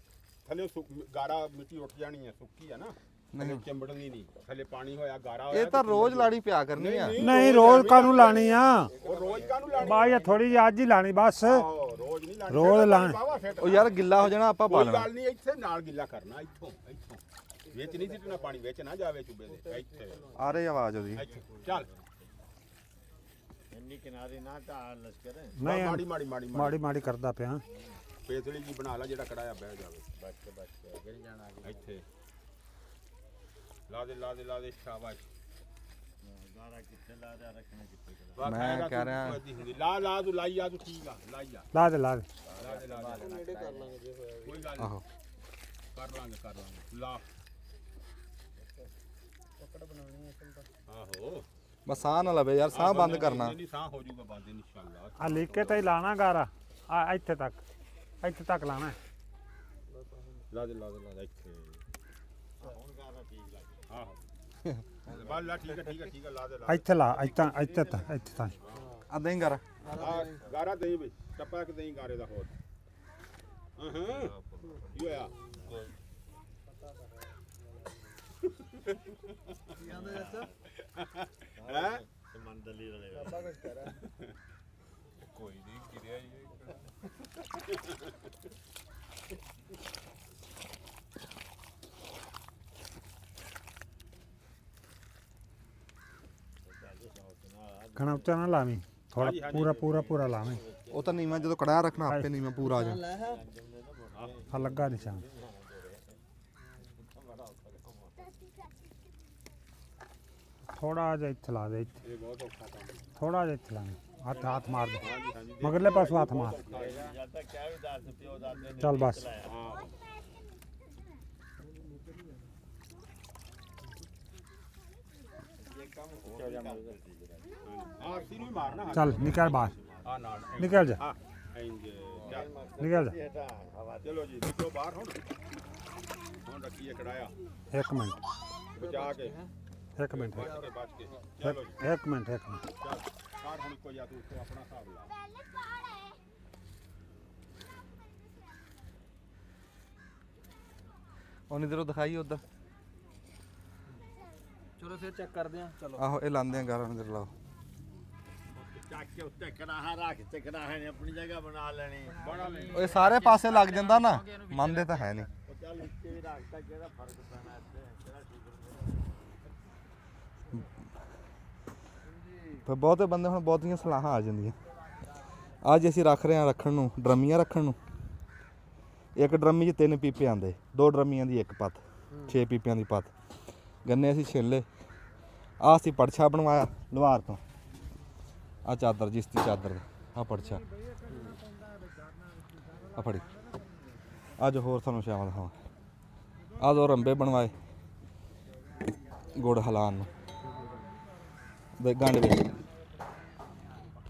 ਥੱਲੇ ਗਾਰਾ ਮਿੱਟੀ ਉੱਠ ਜਾਣੀ ਹੈ ਸੁੱਕੀ ਹੈ ਨਾ ਨਹੀਂ ਚੰਬੜਨੀ ਨਹੀਂ ਥੱਲੇ ਪਾਣੀ ਹੋਇਆ ਗਾਰਾ ਹੋਇਆ ਇਹ ਤਾਂ ਰੋਜ਼ ਲਾੜੀ ਪਿਆ ਕਰਨੀ ਆ ਨਹੀਂ ਰੋਜ਼ ਕਾਨੂੰ ਲਾਣੀ ਆ ਉਹ ਰੋਜ਼ ਕਾਹਨੂੰ ਲਾਣੀ ਬਾਈ ਥੋੜੀ ਜਿਹੀ ਅੱਜ ਹੀ ਲਾਣੀ ਬਸ ਆਹੋ, ਰੋਜ਼ ਨਹੀਂ ਲਾਣੀ ਰੋਜ਼ ਲਾਣੀ। ਵਾਹਵਾ ਫਿੱਟ ਉਹ ਯਾਰ ਗਿੱਲਾ ਹੋ ਜਾਣਾ ਆਪਾਂ ਪਾ ਕੋਈ ਲੈਣਾ ਗੱਲ ਨਹੀਂ ਇੱਥੇ ਨਾਲ ਗਿੱਲਾ ਕਰਨਾ ਇੱਥੋਂ ਵਿੱਚ ਨਹੀਂ ਸਿੱਟਣਾ ਪਾਣੀ ਵਿੱਚ ਨਾ ਜਾਵੇ ਚੁੱਬੇ ਦੇ ਇੱਥੇ ਆ ਰਹੀ ਆਵਾਜ਼ ਉਹਦੀ ਇੱਥੇ ਚੱਲ ਇੰਨੀ ਕਿਨਾਰੇ ਨਾ ਢਾਲ ਲਸ਼ਕਰ ਨਹੀਂ ਮਾੜੀ ਮਾੜੀ ਮਾੜੀ ਮਾੜੀ ਮਾੜੀ ਕਰਦਾ ਪਿਆ ਪੇਤਲੀ ਜੀ ਬਣਾ ਲਾ ਜਿਹੜਾ ਕੜਾਇਆ ਬਹਿ ਜਾਵੇ ਬਚ ਗਿਰ ਜਾਣਾ ਇੱਥੇ ਲਾ ਦੇ ਸ਼ਾਬਾਸ਼ ਗਾਰਾ ਕਿੱਥੇ ਲਾ ਦਿਆ ਰੱਖਣਾ ਕਿੱਥੇ ਮੈਂ ਕਹਿ ਰਿਹਾ ਲਾ ਤੂੰ ਲਾਈ ਆ ਤੂੰ ਠੀਕ ਆ ਲਾਈ ਆ ਲਾ ਦੇ ਨੇੜੇ ਕਰ ਲਾਂਗੇ ਜੇ ਹੋਇਆ ਕੋਈ ਗੱਲ ਆਹੋ ਨਹੀਂ ਕਰ ਲਾਂਗੇ ਲਾ ਪਕੜ ਬਣਾਉਣੀ ਹੈ ਅਸਲ ਤਾਂ ਆਹੋ ਬਸ ਸਾਹ ਨਾ ਲਵੇ ਯਾਰ ਸਾਹ ਬੰਦ ਕਰਨਾ ਨਹੀਂ ਸਾਹ ਹੋ ਜਾਊਗਾ ਬੰਦ ਇਨਸ਼ਾਅੱਲਾ ਆ ਲਿਖ ਕੇ ਤਾਂ ਹੀ ਲਾਣਾ ਗਾਰਾ ਆ ਇੱਥੇ ਤੱਕ ਲਾਣਾ ਲਾ ਦੇ ਇੱਥੇ ਹੁਣ ਗਾਰਾ ਠੀਕ ਲੱਗ ਆਹੋ ਬੱਲ ਲਾ ਠੀਕ ਹੈ ਲਾ ਦੇ ਇੱਥੇ ਲਾ ਇੱਥੇ ਤਾਂ ਅੱਧਾ ਹੀ ਕਰ ਗਾਰਾ ਦੇਈ ਬਈ ਟੱਪਾ ਕਿ ਦੇਈ ਗਾਰੇ ਦਾ ਹੋਰ ਹਾਂ ਕੀ ਹੋਇਆ ਹੈ ਮੰਡਲੀ ਰਲੇਗਾ ਕੋਈ ਨਹੀਂ ਗਿਰਿਆ ਹੀ ਘਣਾ ਉੱਚਾ ਨਾ ਲਾਵੀਂ ਥੋੜਾ ਪੂਰਾ ਲਾਵੀਂ ਉਹ ਤਾਂ ਨੀਵਾਂ ਜਦੋਂ ਕੜਾਹ ਰੱਖਣਾ ਆਪੇ ਨੀਵਾਂ ਪੂਰਾ ਆ ਜਾ ਆ ਲੱਗਾ ਨਿਸ਼ਾਨ ਥੋੜਾ ਜਿਹਾ ਇੱਥੇ ਲਾ ਦੇ ਇੱਥੇ ਇਹ ਬਹੁਤ ਔਖਾ ਕੰਮ ਥੋੜਾ ਜਿਹਾ ਇੱਥੇ ਲਾ ਹੱਥ ਮਾਰ ਦੇ ਮਗਰਲੇ ਪਾਸੋਂ ਹੱਥ ਮਾਰ ਜਦ ਤੱਕ ਕਿਆ ਵੀ ਦੱਸ ਪਿਓ ਦਾਦੇ ਨੇ ਚੱਲ ਬਸ ਹਾਂ ਆਰਸੀ ਨੂੰ ਹੀ ਮਾਰਨਾ ਚੱਲ ਨਿਕਲ ਬਾਹਰ ਆ ਨਾਲ ਨਿਕਲ ਜਾ ਹਾਂ ਇੰਜ ਚੱਲ। ਨਿਕਲ ਜਾ ਚਲੋ ਜੀ ਨਿਕਲੋ ਬਾਹਰ ਹੁਣ ਰੱਖੀਏ ਕੜਾਇਆ 1 ਮਿੰਟ ਬਚਾ ਕੇ 1 ਮਿੰਟ ਬਚ ਕੇ ਚਲੋ ਜੀ 1 ਮਿੰਟ ਚੱਲ ਬਾਹਰ ਹੁਣ ਇੱਕੋ ਜਾ ਤੂੰ ਉੱਥੇ ਆਪਣਾ ਹਿਸਾਬ ਲਾ ਪਹਿਲੇ ਕੌਣ ਹੈ ਉਹਨੇ ਇਧਰੋਂ ਦਿਖਾਈ ਉਧਰ ਚਲੋ ਫਿਰ ਚੈੱਕ ਕਰਦੇ ਆ ਚਲੋ ਆਹੋ ਇਹ ਲਾਉਂਦੇ ਆ ਗਾਰਾਂ ਨੂੰ ਇਧਰ ਲਾਓ ਚੱਕ ਕੇ ਉੱਤੇ ਕੜਾਹਾ ਰੱਖ ਤੇ ਕੜਾਹੇ ਨੇ ਆਪਣੀ ਜਗ੍ਹਾ ਬਣਾ ਲੈਣੀ ਓਏ ਸਾਰੇ ਪਾਸੇ ਲੱਗ ਜਾਂਦਾ ਨਾ ਮੰਨਦੇ ਤਾਂ ਹੈ ਨਹੀਂ ਉਹ ਚੱਲ ਇੱਥੇ ਵੀ ਰੱਖਤਾ ਕਿਹੜਾ ਫਰਕ ਪੈਣਾ ਇੱਥੇ ਕਿਹੜਾ ਠੀਕ ਪਰ ਬਹੁਤੇ ਬੰਦੇ ਹੁਣ ਬਹੁਤੀਆਂ ਸਲਾਹਾਂ ਆ ਜਾਂਦੀਆਂ ਅੱਜ ਅਸੀਂ ਰੱਖ ਰਹੇ ਹਾਂ ਰੱਖਣ ਨੂੰ ਡਰਮੀਆਂ ਰੱਖਣ ਨੂੰ ਇੱਕ ਡਰਮੀ 'ਚ 3 ਪੀਪੇ ਆਂਦੇ 2 ਡਰਮੀਆਂ ਦੀ ਇੱਕ ਪੱਤ 6 ਪੀਪਿਆਂ ਦੀ ਪੱਤ ਗੰਨੇ ਅਸੀਂ ਛਿੱਲੇ ਆਹ ਅਸੀਂ ਪੜਛਾ ਬਣਵਾਇਆ ਲੁਹਾਰ ਤੋਂ ਆ ਚਾਦਰ ਜਿਸ ਦੀ ਚਾਦਰ ਆ ਪੜਛਾ ਆ ਫੜੀ ਅੱਜ ਹੋਰ ਤੁਹਾਨੂੰ ਸ਼ਾਮ ਦਿਖਾਵਾਂ ਆ 2 ਰੰਬੇ ਬਣਵਾਏ ਗੁੜ ਹਲਾਨ ਨੂੰ ਦੇ ਗੰਢ ਵਿੱਚ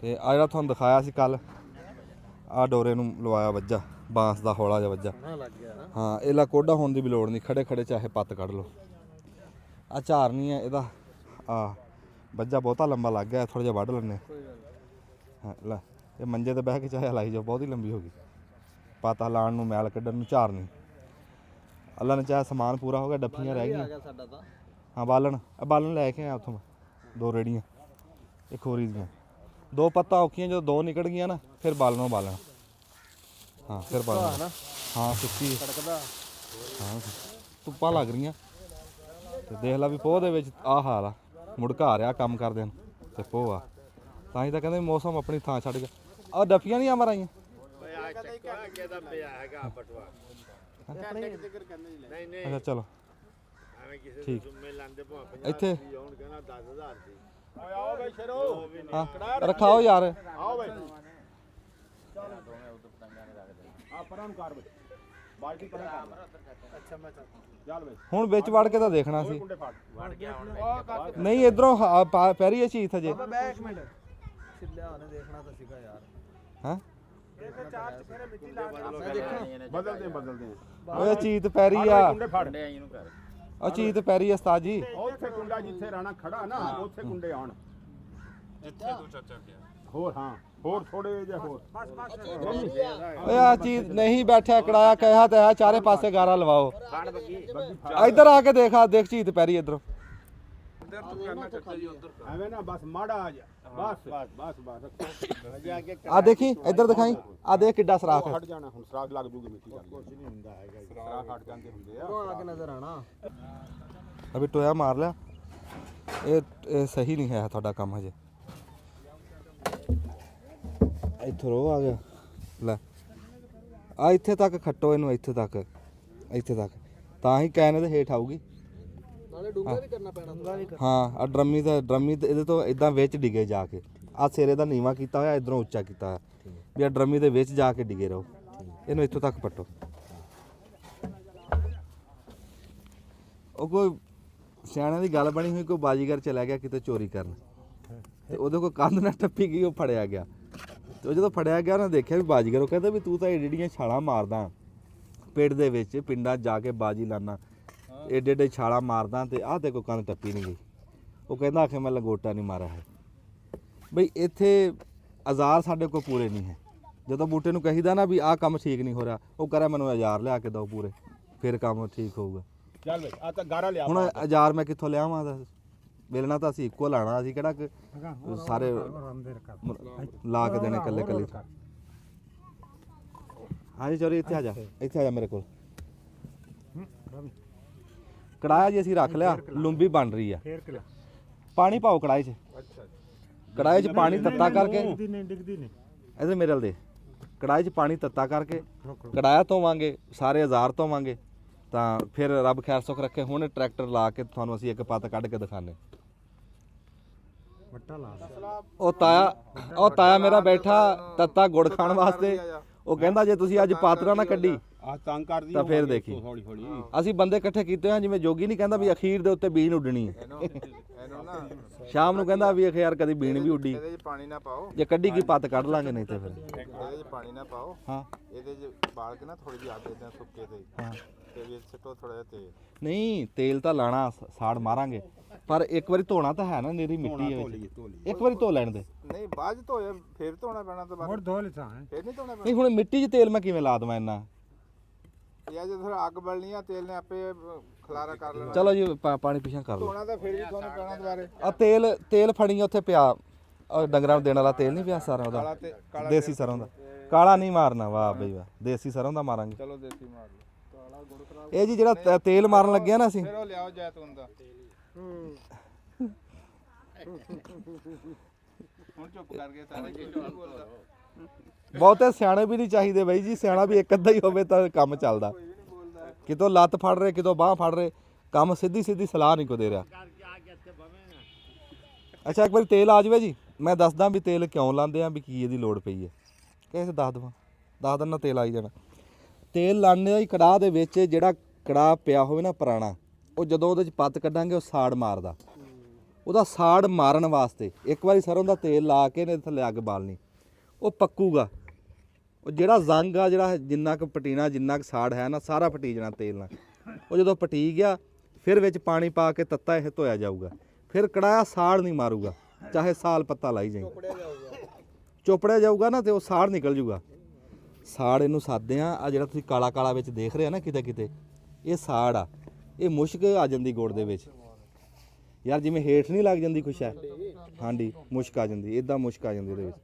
ਤੇ ਆ ਜਿਹੜਾ ਤੁਹਾਨੂੰ ਦਿਖਾਇਆ ਸੀ ਕੱਲ ਆ ਡੋਰੇ ਨੂੰ ਲਵਾਇਆ ਵੱਜਾ ਬਾਂਸ ਦਾ ਹੌਲਾ ਜਿਹਾ ਵੱਜਾ ਹਾਂ ਇਹਲਾ ਕੋਡਾ ਹੋਣ ਦੀ ਵੀ ਲੋੜ ਨਹੀਂ ਖੜੇ ਖੜੇ ਚਾਹੇ ਪੱਤ ਕੱਢ ਲਓ ਆ ਝਾਰ ਨਹੀਂ ਹੈ ਇਹਦਾ ਆ ਵੱਜਾ ਬਹੁਤਾ ਲੰਬਾ ਲੱਗ ਗਿਆ ਥੋੜਾ ਜਿਹਾ ਵੱਢ ਲੈਣੇ ਹਾਂ ਲੈ ਇਹ ਮੰਜੇ ਤੇ ਬਹਿ ਕੇ ਚਾਹੇ ਹਲਾਈ ਜਾਓ ਬਹੁਤੀ ਲੰਬੀ ਹੋ ਗਈ ਪਤਾ ਲਾਣ ਨੂੰ ਮੈਲ ਕੱਢਣ ਨੂੰ ਝਾਰ ਨਹੀਂ ਅੱਲਾ ਨੇ ਚਾਹਿਆ ਸਮਾਨ ਪੂਰਾ ਹੋ ਗਿਆ ਡੱਫੀਆਂ ਰਹਿ ਗਈਆਂ ਸਾਡਾ ਤਾਂ ਹਾਂ ਬਾਲਣ ਲੈ ਕੇ ਆਇਆ ਉੱਥੋਂ 2 ਰੇੜੀਆਂ ਇਹ ਖੋਰੀ ਦੀਆਂ 2 ਪੱਤਾਂ ਔਖੀਆਂ ਜਦੋਂ 2 ਨਿਕਲ ਗਈਆਂ ਨਾ ਫਿਰ ਬਾਲਣੋਂ ਬਾਲਣ ਹਾਂ ਫਿਰ ਬਾਲਣ ਹਾਂ ਸੁੱਕੀ ਕੜਕਦਾ ਹਾਂ ਧੁੱਪਾਂ ਲੱਗ ਰਹੀਆਂ ਤੇ ਦੇਖ ਲਾ ਵੀ ਪੋਹ ਦੇ ਵਿੱਚ ਆਹ ਹਾਲ ਆ ਮੁੜਕਾ ਰਿਹਾ ਕੰਮ ਕਰਦੇ ਨੂੰ ਤੇ ਪੋਹ ਆ ਤਾਂ ਹੀ ਤਾਂ ਕਹਿੰਦੇ ਮੌਸਮ ਆਪਣੀ ਥਾਂ ਛੱਡ ਗਿਆ ਆਹ ਡੱਫੀਆਂ ਨਹੀਂ ਆ ਆਈਆਂ ਓਏ ਆ ਚੱਕੋ ਅੱਗੇ ਦਾ ਪਿਆ ਹੈਗਾ ਬਟਵਾ ਨਹੀਂ ਨਹੀਂ ਅੱਛਾ ਚਲੋ ਐਵੇਂ ਕਿਸੇ ਠੀਕ। ਨੂੰ ਸੁੰਮੇ ਲਾਂਦੇ ਭਾ 50 ਇੱਥੇ ਹੋਣ ਕਹਿੰਦਾ 10000 ਦੀ ਓਏ ਆਓ ਬਈ ਸ਼ੇਰੋ ਹਾਂ ਰਖਾਓ ਯਾਰ ਆਓ ਬਈ ਆ ਪਰਾਂ ਨੂੰ ਕਰ ਬਈ ਬਾਲਟੀ ਪਰਾਂ ਕਰ ਅੱਛਾ ਮੈਂ ਚੱਲ ਬਈ ਹੁਣ ਵਿੱਚ ਵੜ ਕੇ ਤਾਂ ਦੇਖਣਾ ਸੀ ਕੁੰਡੇ ਫੜ ਵੜ ਗਿਆ ਹੁਣ ਨਹੀਂ ਇਧਰੋਂ ਪੈਰੀ ਚੀਜ਼ ਥਜੇ ਬੈ 1 ਮਿੰਟ ਸਿੱਧਾ ਉਹਨੇ ਦੇਖਣਾ ਤਾਂ ਸੀਗਾ ਯਾਰ ਹਾਂ ਬਦਲਦੇ ਓਏ ਚੀਤ ਪੈਰੀ ਆ ਕੁੰਡੇ ਫੜ ਉਹ ਚੀਤ ਪੈਰੀ ਆ ਉਸਤਾਦ ਜੀ ਉੱਥੇ ਕੁੰਡਾ ਜਿੱਥੇ ਰਾਣਾ ਖੜਾ ਨਾ ਉੱਥੇ ਕੁੰਡੇ ਆਉਣ ਜਿੱਥੇ ਤੂੰ ਚਾਚਾ ਗਿਆ ਹੋਰ ਹਾਂ ਹੋਰ ਥੋੜੇ ਜਿਹਾ ਹੋਰ ਓਏ ਆ ਚੀਜ਼ ਨਹੀਂ ਬੈਠਿਆ ਕੜਾਇਆ ਕਹਿਆ ਤੇ ਆ ਚਾਰੇ ਪਾਸੇ ਗਾਰਾ ਲਵਾਓ ਇੱਧਰ ਆ ਕੇ ਦੇਖ ਚੀਤ ਪੈਰੀ ਇਧਰੋਂ ਐਵੇਂ ਨਾ ਬਸ ਮਾੜਾ ਆ ਜਾ ਬਸ ਅਜੇ ਅੱਗੇ ਆ ਦੇਖੀ ਇੱਧਰ ਦਿਖਾਈ ਆ ਦੇਖ ਕਿੱਡਾ ਸਰਾਖ ਹੈ ਹਟ ਜਾਣਾ ਹੁਣ ਸਰਾਗ ਲੱਗ ਜੂਗੀ ਮਿੱਟੀ ਲੱਗ ਕੁਝ ਨਹੀਂ ਹੁੰਦਾ ਹੈਗਾ ਸਰਾਗ ਹਟ ਜਾਂਦੇ ਹੁੰਦੇ ਆ ਆ ਕੇ ਨਜ਼ਰ ਆਣਾ ਅਭੀ ਟੋਇਆ ਮਾਰ ਲਿਆ ਇਹ ਸਹੀ ਨਹੀਂ ਹੈ ਤੁਹਾਡਾ ਕੰਮ ਹਜੇ ਇੱਥੋਂ ਰੋ ਆ ਗਿਆ ਲੈ ਆ ਇੱਥੇ ਤੱਕ ਖੱਟੋ ਇਹਨੂੰ ਇੱਥੇ ਤੱਕ ਤਾਂ ਹੀ ਕੈਨ ਦੇ ਹੇਠ ਆਊਗੀ ਨਾਲੇ ਡੂੰਗਾ ਵੀ ਕਰਨਾ ਪੈਣਾ ਡੂੰਗਾ ਵੀ ਹਾਂ ਆ ਡਰਮੀ ਤੇ ਇਹਦੇ ਤੋਂ ਇਦਾਂ ਵਿੱਚ ਡਿੱਗੇ ਜਾ ਕੇ ਆ ਸਿਰੇ ਦਾ ਨੀਵਾ ਕੀਤਾ ਹੋਇਆ ਇਧਰੋਂ ਉੱਚਾ ਕੀਤਾ ਹੋਇਆ ਵੀ ਆ ਡਰਮੀ ਦੇ ਵਿੱਚ ਜਾ ਕੇ ਡਿੱਗੇ ਰਹੋ ਇਹਨੂੰ ਇੱਥੋਂ ਤੱਕ ਪੱਟੋ ਉਹ ਕੋਈ ਸਿਆਣਿਆਂ ਦੀ ਗੱਲ ਬਣੀ ਹੋਈ ਕੋਈ ਬਾਜੀਗਰ ਚਲਾ ਗਿਆ ਕਿਤੇ ਚੋਰੀ ਕਰਨ ਤੇ ਉਹਦੇ ਕੋਲ ਕੰਧ ਨਾਲ ਟੱਪੀ ਗਈ ਉਹ ਫੜਿਆ ਗਿਆ ਤੇ ਉਹ ਜਦੋਂ ਫੜਿਆ ਗਿਆ ਉਹਨੇ ਦੇਖਿਆ ਵੀ ਬਾਜੀਗਰ ਉਹ ਕਹਿੰਦਾ ਵੀ ਤੂੰ ਤਾਂ ਏਡੀਆਂ ਛਾਲਾਂ ਮਾਰਦਾ ਪਿੰਡ ਦੇ ਵਿੱਚ ਪਿੰਡਾਂ ਜਾ ਕੇ ਬਾਜੀ ਲਾਣਾ ਏਡੇ ਛਾਲਾਂ ਮਾਰਦਾ ਤੇ ਆਹ ਤੇ ਕੋਈ ਕੰਧ ਟੱਪੀ ਨਹੀਂ ਗਈ ਉਹ ਕਹਿੰਦਾ ਆਖੇ ਮੈਂ ਲੰਗੋਟਾ ਨਹੀਂ ਮਾਰਿਆ ਹੈ ਬਈ ਇੱਥੇ ਹਜ਼ਾਰ ਸਾਡੇ ਕੋਲ ਪੂਰੇ ਨਹੀਂ ਹੈ ਜਦੋਂ ਬੂਟੇ ਨੂੰ ਕਹੀਦਾ ਨਾ ਵੀ ਆਹ ਕੰਮ ਠੀਕ ਨਹੀਂ ਹੋ ਰਿਹਾ ਉਹ ਕਰੇ ਮੈਨੂੰ 1000 ਲਿਆ ਕੇ ਦਿਓ ਪੂਰੇ ਫਿਰ ਕੰਮ ਠੀਕ ਹੋਊਗਾ ਚੱਲ ਬਈ ਆ ਤਾਂ ਗਾਰਾ ਲਿਆ ਹੁਣ 1000 ਮੈਂ ਕਿੱਥੋਂ ਲਿਆਵਾਂ ਦੱਸ ਮਿਲਣਾ ਤਾਂ ਅਸੀਂ ਇੱਕੋ ਲਾਣਾ ਅਸੀਂ ਕਿਹੜਾ ਕਿ ਸਾਰੇ ਲਾ ਕੇ ਦੇਣੇ ਕੱਲੇ ਕੱਲੇ ਹਾਂਜੀ ਚੋਰੀ ਇੱਥੇ ਆ ਜਾ ਮੇਰੇ ਕੋਲ ਕੜਾਇਆ ਜੀ ਅਸੀਂ ਰੱਖ ਲਿਆ ਲੰਬੀ ਬਣ ਰਹੀ ਆ ਪਾਣੀ ਪਾਓ ਕੜਾਈ 'ਚ ਕੜਾਈ 'ਚ ਪਾਣੀ ਤੱਤਾ ਕਰਕੇ ਇਹਦੇ ਮੇਰੇ ਵੱਲ ਦੇ ਕੜਾਈ 'ਚ ਪਾਣੀ ਤੱਤਾ ਕਰਕੇ ਕੜਾਇਆ ਧੋਵਾਂਗੇ ਸਾਰੇ 1000 ਧੋਵਾਂਗੇ ਤਾਂ ਫਿਰ ਰੱਬ ਖੈਰ ਸੁੱਖ ਰੱਖੇ ਹੁਣ ਟਰੈਕਟਰ ਲਾ ਕੇ ਤੁਹਾਨੂੰ ਅਸੀਂ ਇੱਕ ਪੱਤ ਕੱਢ ਕੇ ਦਿਖਾਣੇ ਉਹ ਤਾਇਆ ਮੇਰਾ ਬੈਠਾ ਤੱਤਾ ਗੁੜ ਖਾਣ ਵਾਸਤੇ ਉਹ ਕਹਿੰਦਾ ਜੇ ਤੁਸੀਂ ਅੱਜ ਪਾਤਰਾ ਨਾ ਕੱਢੀ ਆ ਤੰਗ ਕਰਦੀ ਤਾਂ ਫੇਰ ਦੇਖੀ। ਹੌਲੀ ਹੌਲੀ ਅਸੀਂ ਬੰਦੇ ਇਕੱਠੇ ਕੀਤੇ ਹਾਂ, ਜਿਵੇਂ ਜੋਗੀ ਨਹੀਂ ਕਹਿੰਦਾ ਵੀ ਅਖੀਰ ਦੇ ਉੱਤੇ ਬੀਨ ਉੱਡਣੀ ਹੈ। ਇਹਨੂੰ ਨਾ ਸ਼ਾਮ ਨੂੰ ਕਹਿੰਦਾ ਵੀ ਯਾਰ ਕਦੀ ਬੀਨ ਵੀ ਉੱਡੀ, ਇਹਦੇ 'ਚ ਪਾਣੀ ਨਾ ਪਾਓ, ਜੇ ਕੱਢੀ ਕੀ ਪੱਤ ਕੱਢ ਲਾਂਗੇ, ਨਹੀਂ ਤੇ ਫਿਰ ਇਹਦੇ 'ਚ ਪਾਣੀ ਨਾ ਪਾਓ, ਹਾਂ ਇਹਦੇ 'ਚ ਬਾਲ ਕੇ ਨਾ ਥੋੜੀ ਜਿਹੀ ਅੱਗ ਦੇ ਸੁੱਕੇ ਤੇ ਹਾਂ ਤੇ ਵਿੱਚ ਸਿੱਟੋ ਥੋੜਾ ਜਿਹਾ ਤੇਲ। ਨਹੀਂ ਤੇਲ ਤਾਂ ਲਾਣਾ, ਸਾੜ ਮਾਰਾਂਗੇ, ਪਰ ਇੱਕ ਵਾਰੀ ਧੋਣਾ ਤਾਂ ਹੈ ਨਾ, ਨੇਰੀ ਮਿੱਟੀ ਹੈ ਵਿੱਚ, ਇੱਕ ਵਾਰੀ ਧੋ ਲੈਣ ਦੇ। ਨਹੀਂ ਬਾਅਦ 'ਚ ਧੋਇਆ ਫੇਰ ਧੋਣਾ ਪੈਣਾ ਹੋਰ ਦੁਬਾਰਾ, ਧੋ ਲਿਆ ਹੈ ਫੇਰ ਨਹੀਂ ਧੋਣਾ ਨਹੀਂ ਹੁਣ ਮਿੱਟੀ 'ਚ ਤੇਲ ਮੈਂ ਕਿਵੇਂ ਲਾ ਦਵਾਂ ਇੰਨਾ? ਪੈਣਾ ਯਾਰ, ਜਦੋਂ ਅੱਗ ਬਲਣੀ ਆ ਤੇਲ ਨੇ ਆਪੇ ਖਲਾਰਾ ਕਰ ਲੈਣਾ। ਚਲੋ ਜੀ ਪਾਣੀ ਪਿਛਾਂ ਕਰ ਲਓ। ਧੋਣਾ ਤਾਂ ਫੇਰ ਵੀ ਤੁਹਾਨੂੰ ਪੈਣਾ ਦੁਬਾਰੇ। ਆ ਤੇਲ ਫੜੀ ਉੱਥੇ ਪਿਆ, ਆਹ ਡੰਗਰਾਂ ਨੂੰ ਦੇਣ ਵਾਲਾ ਤੇਲ ਨਹੀਂ ਪਿਆ ਸਾਰਾ ਉਹਦਾ, ਦੇਸੀ ਸਰੋਂ ਦਾ। ਕਾਲਾ ਨਹੀਂ ਮਾਰਨਾ, ਵਾਹ ਬਈ ਵਾਹ, ਦੇਸੀ ਸਰੋਂ ਦਾ ਮਾਰਾਂਗੇ। ਚਲੋ ਦੇਸੀ ਮਾਰ ਲਓ। ਕਾਲਾ ਗੁੜ ਖਰਾਬ ਇਹ ਜੀ ਜਿਹੜਾ ਤੇਲ ਮਾਰਨ ਲੱਗਿਆ ਨਾ ਅਸੀਂ, ਫੇਰ ਉਹ ਲਿਆਓ ਜੈਤੂਨ ਦਾ। ਹੁਣ ਚੁੱਪ ਕਰਕੇ ਸਾਰੇ ਕਿਉਂ ਨਹੀਂ ਬੋਲਦਾ? ਬਹੁਤੇ ਸਿਆਣੇ ਵੀ ਨਹੀਂ ਚਾਹੀਦੇ ਬਾਈ ਜੀ, ਸਿਆਣਾ ਵੀ ਇੱਕ ਅੱਧਾ ਹੀ ਹੋਵੇ ਤਾਂ ਕੰਮ ਚੱਲਦਾ। ਕਿਤੋਂ ਲੱਤ ਫੜ ਰਹੇ, ਕਿਤੋਂ ਬਾਹ ਫੜ ਰਹੇ, ਕੰਮ ਸਿੱਧੀ ਸਲਾਹ ਨਹੀਂ ਕੋ ਦੇ ਰਿਹਾ। ਅੱਛਾ ਇੱਕ ਵਾਰੀ ਤੇਲ ਆ ਜਾਵੇ ਜੀ, ਮੈਂ ਦੱਸਦਾ ਵੀ ਤੇਲ ਕਿਉਂ ਲਾਉਂਦੇ ਆ, ਵੀ ਕੀ ਇਹਦੀ ਲੋੜ ਪਈ ਹੈ। ਕਿਸੇ ਦੱਸ ਦਿੰਦਾ ਤੇਲ ਆਈ ਜਾਣਾ। ਤੇਲ ਲਾਣੇ ਹੀ ਕੜਾਹ ਦੇ ਵਿੱਚ, ਜਿਹੜਾ ਕੜਾਹ ਪਿਆ ਹੋਵੇ ਨਾ ਪੁਰਾਣਾ, ਉਹ ਜਦੋਂ ਉਹਦੇ 'ਚ ਪੱਤ ਕੱਢਾਂਗੇ ਉਹ ਸਾੜ ਮਾਰਦਾ। ਉਹਦਾ ਸਾੜ ਮਾਰਨ ਵਾਸਤੇ ਇੱਕ ਵਾਰੀ ਸਰੋਂ ਦਾ ਤੇਲ ਲਾ ਕੇ ਨੇ ਥੱਲੇ ਅੱਗ ਬਾਲਣੀ, ਉਹ ਪੱਕੂਗਾ। ਉਹ ਜਿਹੜਾ ਜ਼ੰਗ ਆ, ਜਿਹੜਾ ਜਿੰਨਾ ਕੁ ਪਟੀਣਾ, ਜਿੰਨਾ ਕੁ ਸਾੜ ਹੈ ਨਾ, ਸਾਰਾ ਪਟੀ ਜਾਣਾ ਤੇਲ ਨਾਲ। ਉਹ ਜਦੋਂ ਪਟੀ ਗਿਆ ਫਿਰ ਵਿੱਚ ਪਾਣੀ ਪਾ ਕੇ ਤੱਤਾ ਇਹ ਧੋਇਆ ਜਾਊਗਾ, ਫਿਰ ਕੜਾਹ ਸਾੜ ਨਹੀਂ ਮਾਰੂਗਾ, ਚਾਹੇ ਸਾਲ ਪੱਤਾ ਲਾਈ ਜਾਏ। ਚੋਪੜਿਆ ਜਾਊਗਾ ਨਾ ਤੇ ਉਹ ਸਾੜ ਨਿਕਲ ਜੂਗਾ। ਸਾੜ ਇਹਨੂੰ ਸਾਦੇ ਆ ਜਿਹੜਾ ਤੁਸੀਂ ਕਾਲਾ ਕਾਲਾ ਵਿੱਚ ਦੇਖ ਰਹੇ ਆ ਨਾ ਕਿਤੇ ਕਿਤੇ, ਇਹ ਸਾੜ ਆ। ਇਹ ਮੁਸ਼ਕ ਆ ਜਾਂਦੀ ਗੁੜ ਦੇ ਵਿੱਚ ਯਾਰ, ਜਿਵੇਂ ਹੇਠ ਨਹੀਂ ਲੱਗ ਜਾਂਦੀ ਕੁਛ ਹੈ, ਹਾਂਜੀ ਮੁਸ਼ਕ ਆ ਜਾਂਦੀ, ਇਦਾਂ ਮੁਸ਼ਕ ਆ ਜਾਂਦੀ ਇਹਦੇ ਵਿੱਚ।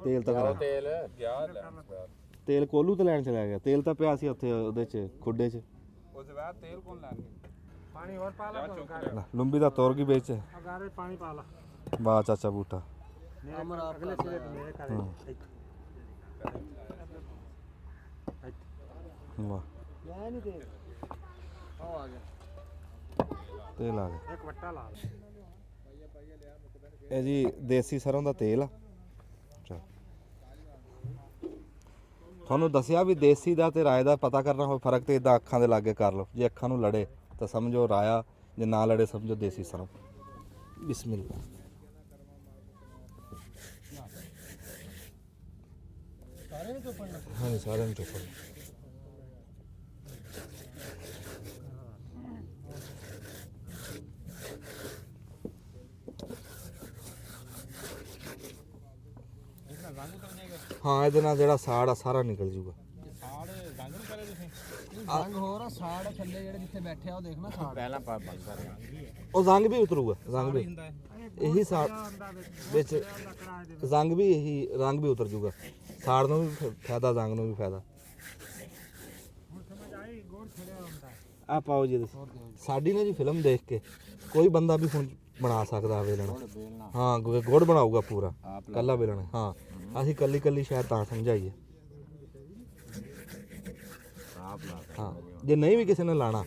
ਤੇਲ ਤਾਂ ਤੇਲ ਕੋਲੂ ਤੇ ਲੈਣ ਚਲਾ ਗਿਆ, ਤੇਲ ਤਾਂ ਪਿਆ ਸੀ ਉੱਥੇ ਉਹਦੇ 'ਚ ਖੁੱਡੇ 'ਚ। ਉਸ ਬਾਅਦ ਤੇਲ ਕੌਣ ਲਾਣਗੇ? ਪਾਣੀ ਹੋਰ ਪਾ ਲਾ, ਲੰਬੀ ਦਾ ਤੋਰ ਗਈ ਵਿੱਚ, ਅਗਾਰੇ ਪਾਣੀ ਪਾ ਲਾ। ਵਾਹ ਚਾਚਾ ਬੂਟਾ, ਅਗਲੇ ਸਿਰੇ ਤੇ ਮੇਰੇ ਘਰੇ ਵਾਹ ਲੈ ਨਹੀਂ ਤੇ ਉਹ ਆ ਗਿਆ। ਤੇਲ ਆ ਗਿਆ। ਇੱਕ ਵੱਟਾ ਲਾ ਲੈ। ਇਹ ਜੀ ਦੇਸੀ ਸਰੋਂ ਦਾ ਤੇਲ ਆ। ਚੱਲ ਤੁਹਾਨੂੰ ਦੱਸਿਆ ਵੀ ਦੇਸੀ ਦਾ ਤੇ ਰਾਏ ਦਾ ਪਤਾ ਕਰਨਾ ਹੋਵੇ ਫਰਕ, ਤੇ ਇਦਾਂ ਅੱਖਾਂ ਦੇ ਲਾਗੇ ਕਰ ਲਓ। ਜੇ ਅੱਖਾਂ ਨੂੰ ਲੜੇ ਤਾਂ ਸਮਝੋ ਰਾਇਆ, ਜੇ ਨਾ ਲੜੇ ਸਮਝੋ ਦੇਸੀ ਸਰੋਂ। ਬਿਸਮਿਲ੍ਲਾ। ਹਾਂਜੀ ਸਾਰਿਆਂ ਨੂੰ ਚੁੱਪ। ਹਾਂ ਇਹਦੇ ਨਾਲ ਜਿਹੜਾ ਸਾੜ ਆ ਸਾਰਾ ਨਿਕਲ ਜੂਗਾ। ਰੰਗ ਹੋਰ ਆ, ਸਾੜ ਥੱਲੇ ਜਿਹੜੇ ਜਿੱਥੇ ਬੈਠੇ ਆ ਉਹ ਦੇਖਣਾ ਸਾੜ। ਪਹਿਲਾਂ ਪਾ ਬੰਦ ਕਰ। ਉਹ ਜ਼ੰਗ ਵੀ ਉਤਰੂਗਾ, ਜ਼ੰਗ ਵੀ ਇਹੀ ਸਾੜ ਵਿੱਚ, ਜ਼ੰਗ ਵੀ ਇਹੀ ਰੰਗ ਵੀ ਉਤਰ ਜੂਗਾ। ਸਾੜ ਨੂੰ ਵੀ ਫਾਇਦਾ, ਜ਼ੰਗ ਨੂੰ ਵੀ ਫਾਇਦਾ। ਆ ਪਾਓ ਜੀ ਇਹਦੇ 'ਚ। ਸਾਡੀ ਨਾ ਜੀ ਫਿਲਮ ਦੇਖ ਕੇ ਕੋਈ ਬੰਦਾ ਵੀ ਹੁਣ ਬਣਾ ਸਕਦਾ ਵੇਲਣ। ਹਾਂ ਗੁੜ ਬਣਾਊਗਾ ਪੂਰਾ ਕੱਲਾ ਵੇਲਣ। ਹਾਂ ਅਸੀਂ ਕੱਲੀ ਸ਼ਾਇਦ ਤਾਂ ਸਮਝਾਈਏ। ਹਾਂ ਜੇ ਨਹੀਂ ਵੀ ਕਿਸੇ ਨੇ ਲਾਣਾ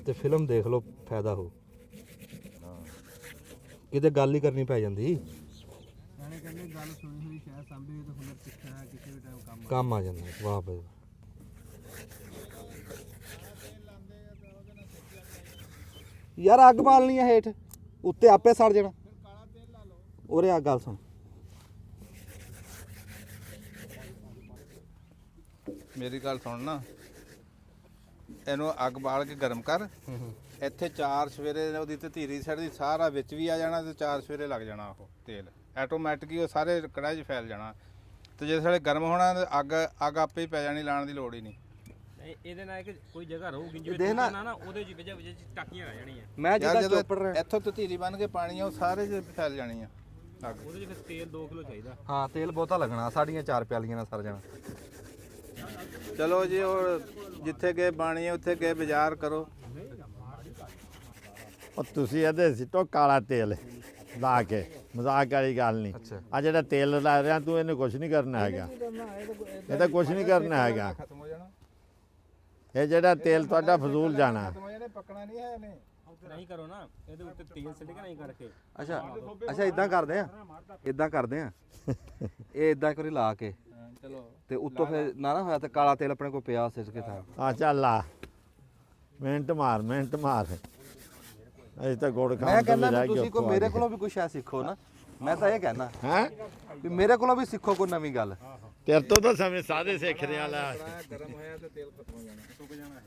ਤੇ ਫਿਲਮ ਦੇਖ ਲਓ, ਫਾਇਦਾ ਹੋ। ਕਿਤੇ ਗੱਲ ਹੀ ਕਰਨੀ ਪੈ ਜਾਂਦੀ, ਨਾਲੇ ਕਹਿੰਦੇ ਗੱਲ ਸੁਣੀ ਹੋਈ ਸ਼ਾਇਦ ਸਾਂਭੇ ਤੇ ਹੁਨਰ ਸਿੱਖਿਆ ਕਿਸੇ ਵੀ ਟਾਈਮ ਕੰਮ ਆ ਜਾਂਦਾ। ਵਾਹ ਬਈ ਯਾਰ, ਅੱਗ ਬਾਲਣੀ ਆ ਹੇਠ, ਉੱਤੇ ਆਪੇ ਸੜ ਜਾਣਾ। ਉਰੇ ਆ ਗੱਲ ਸੁਣ, ਮੇਰੀ ਗੱਲ ਸੁਣ ਨਾ, ਇਹਨੂੰ ਅੱਗ ਬਾਲ ਕੇ ਗਰਮ ਕਰ। ਇੱਥੇ 4 ਸਵੇਰੇ ਉਹਦੀ ਤੇ ਧੀਰੀ ਸੜਦੀ, ਸਾਰਾ ਵਿੱਚ ਵੀ ਆ ਜਾਣਾ ਤੇ 4 ਸਵੇਰੇ ਲੱਗ ਜਾਣਾ ਉਹ ਤੇਲ ਆਟੋਮੈਟਿਕ ਹੀ, ਉਹ ਸਾਰੇ ਕੜਾਹੀ 'ਚ ਫੈਲ ਜਾਣਾ। ਤੇ ਜੇ ਸਾਡੇ ਗਰਮ ਹੋਣਾ ਤੇ ਅੱਗ ਆਪੇ ਹੀ ਪੈ ਜਾਣੀ, ਲਾਣ ਦੀ ਲੋੜ ਹੀ ਨਹੀਂ। ਇਹਦੇ ਨਾਲ ਕਿ ਕੋਈ ਜਗ੍ਹਾ ਰਹੂਗੀ ਜਿਵੇਂ ਨਾ ਉਹਦੇ ਵਿੱਚ ਟਾਕੀਆਂ ਰਹਿ ਜਾਣੀਆਂ। ਮੈਂ ਯਾਰ ਜਿੱਦਾਂ ਜਦੋਂ ਚੋਪੜ ਰਿਹਾ। ਇੱਥੋਂ ਤੇ ਧੀਰੀ ਬਣ ਕੇ ਪਾਣੀ ਆ, ਉਹ ਸਾਰੇ 'ਚ ਫੈਲ ਜਾਣੀ ਆ ਅੱਗ। ਉਹਦੇ 'ਚ ਫਿਰ ਤੇਲ 2 ਕਿਲੋ ਚਾਹੀਦਾ। ਹਾਂ ਤੇਲ ਬਹੁਤਾ ਲੱਗਣਾ, ਸਾਡੀਆਂ 4 ਪਿਆਲੀਆਂ ਨਾਲ ਸਰ ਜਾਣਾ। ਚਲੋ ਜੀ, ਉਹ ਜਿੱਥੇ ਗਏ ਬਾਣੀ ਉੱਥੇ ਗਏ ਬਾਜ਼ਾਰ ਕਰੋ। ਉਹ ਤੁਸੀਂ ਇਹਦੇ ਸਿੱਟੋ ਕਾਲਾ ਤੇਲ ਲਾ ਕੇ, ਮਜ਼ਾਕ ਵਾਲੀ ਗੱਲ ਨਹੀਂ। ਆ ਜਿਹੜਾ ਤੇਲ ਲਾ ਰਿਹਾ ਤੂੰ, ਇਹਨੂੰ ਕੁਝ ਨਹੀਂ ਕਰਨਾ ਹੈਗਾ, ਇਹ ਤਾਂ ਕੁਝ ਨਹੀਂ ਕਰਨਾ ਹੈਗਾ। ਖਤਮ ਹੋ ਜਾਣਾ ਇਹ ਜਿਹੜਾ ਤੇਲ ਤੁਹਾਡਾ ਫਜ਼ੂਲ ਜਾਣਾ। ਖਤਮ ਹੋ ਜਾਣਾ, ਪੱਕਣਾ ਨਹੀਂ ਹੈ ਇਹਨੇ। ਨਹੀਂ ਕਰੋ ਨਾ, ਇਹਦੇ ਉੱਤੇ ਤੇਲ ਸਿੱਟ ਕੇ ਨਹੀਂ ਕਰਕੇ। ਅੱਛਾ ਇਦਾਂ ਕਰਦੇ ਆ, ਇਹ ਇਦਾਂ ਇੱਕ ਵਾਰੀ ਲਾ ਕੇ ਤੇ ਉੱਤੋਂ ਫਿਰ ਨਾ ਹੋਇਆ ਤੇ ਕਾਲਾ ਤੇਲ ਆਪਣੇ ਕੋਲ ਪਿਆ ਸਿਰ ਕੇ ਥਾਂ ਆ ਚੱਲ ਆ ਮਿੰਟ ਮਾਰ ਅਜੇ ਤਾਂ ਗੁੜ ਮੈਂ ਖਾਣ ਤੋਂ ਕਹਿੰਦਾ ਵੀ ਰਹਿ ਵੀ ਗਿਆ ਤੁਸੀਂ ਕੋਈ ਮੇਰੇ ਕੋਲੋਂ ਵੀ ਕੁਛ ਐ ਸਿੱਖੋ ਨਾ ਮੈਂ ਤਾਂ ਇਹ ਕਹਿਣਾ ਹੈ ਵੀ ਮੇਰੇ ਕੋਲੋਂ ਵੀ ਸਿੱਖੋ ਕੋਈ ਨਵੀਂ ਗੱਲ ਤੇਰੇ ਤੋਂ ਤਾਂ ਸਮੇਂ ਸਾਦੇ ਸਿੱਖ ਰਿਆ ਲੈ ਗਰਮ ਹੋਇਆ ਤੇ ਤੇਲ ਖਤਮ ਹੋ ਜਾਣਾ ਸੁੱਕ ਜਾਣਾ ਹੈ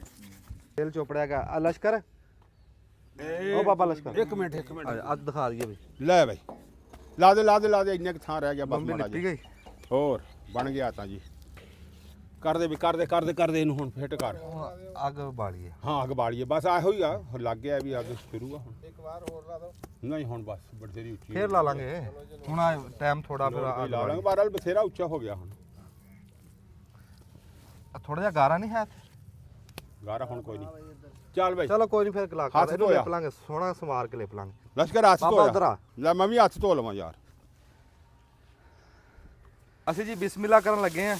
ਤੇਲ ਚੋਪੜਿਆਗਾ ਆ ਲਸ਼ਕਰ ਉਹ ਬਾਬਾ ਲਸ਼ਕਰ ਇੱਕ ਮਿੰਟ ਆ ਦਿਖਾ ਦਈਏ ਬਈ ਲੈ ਬਈ ਲਾ ਦੇ ਇੰਨੇ ਕੁ ਥਾਂ ਰਹਿ ਗਿਆ ਬਸ ਬੰਬੀ ਮਾੜਾ ਲਿਪੀ ਜਿਹਾ। ਗਈ ਹੋਰ ਬਣ ਗਿਆ ਤਾਂ ਜੀ ਕਰਦੇ ਇਹਨੂੰ ਹੁਣ ਫਿੱਟ ਕਰ ਹੁਣ ਅੱਗ ਬਾਲੀਏ ਹਾਂ ਅੱਗ ਬਾਲੀਏ ਬਸ ਆਹੋ ਹੀ ਆ ਹੁਣ ਲੱਗ ਗਿਆ ਵੀ ਅੱਗ ਸ਼ੁਰੂ ਆ ਹੁਣ ਇੱਕ ਵਾਰ ਹੋਰ ਲਾ ਦੋ ਨਹੀਂ ਹੁਣ ਬਸ ਬੜੀ ਉੱਚੀ ਫੇਰ ਲਾ ਲਾਂਗੇ ਹੁਣ ਆ ਟਾਈਮ ਥੋੜਾ ਫਿਰ ਲਾ ਲਾਂਗੇ ਬਾਰਲ ਬਥੇਰਾ ਉੱਚਾ ਹੋ ਗਿਆ ਹੁਣ ਥੋੜਾ ਜਿਹਾ ਗਾਰਾ ਨਹੀਂ ਹੈ ਗਾਰਾ ਹੁਣ ਕੋਈ ਨਹੀਂ ਚੱਲ ਬਈ ਚਲੋ ਕੋਈ ਨਹੀਂ ਫਿਰ ਕਲਾ ਹੱਥ ਕਰ ਇਹਨੂੰ ਧੋਇਆ। ਲਿਪ ਲਾਂਗੇ ਸੋਹਣਾ ਸਮਾਰ ਕੇ ਲਿਪ ਲਾਂਗੇ ਲਸ਼ਕਰ ਹੱਥ ਬਾਬਾ ਉੱਧਰ ਧੋਇਆ ਆ। ਲੈ ਮੈਂ ਵੀ ਹੱਥ ਧੋ ਲਵਾਂ ਯਾਰ ਅਸੀਂ ਜੀ ਬਿਸਮਿਲ੍ਲਾ ਕਰਨ ਲੱਗੇ ਆ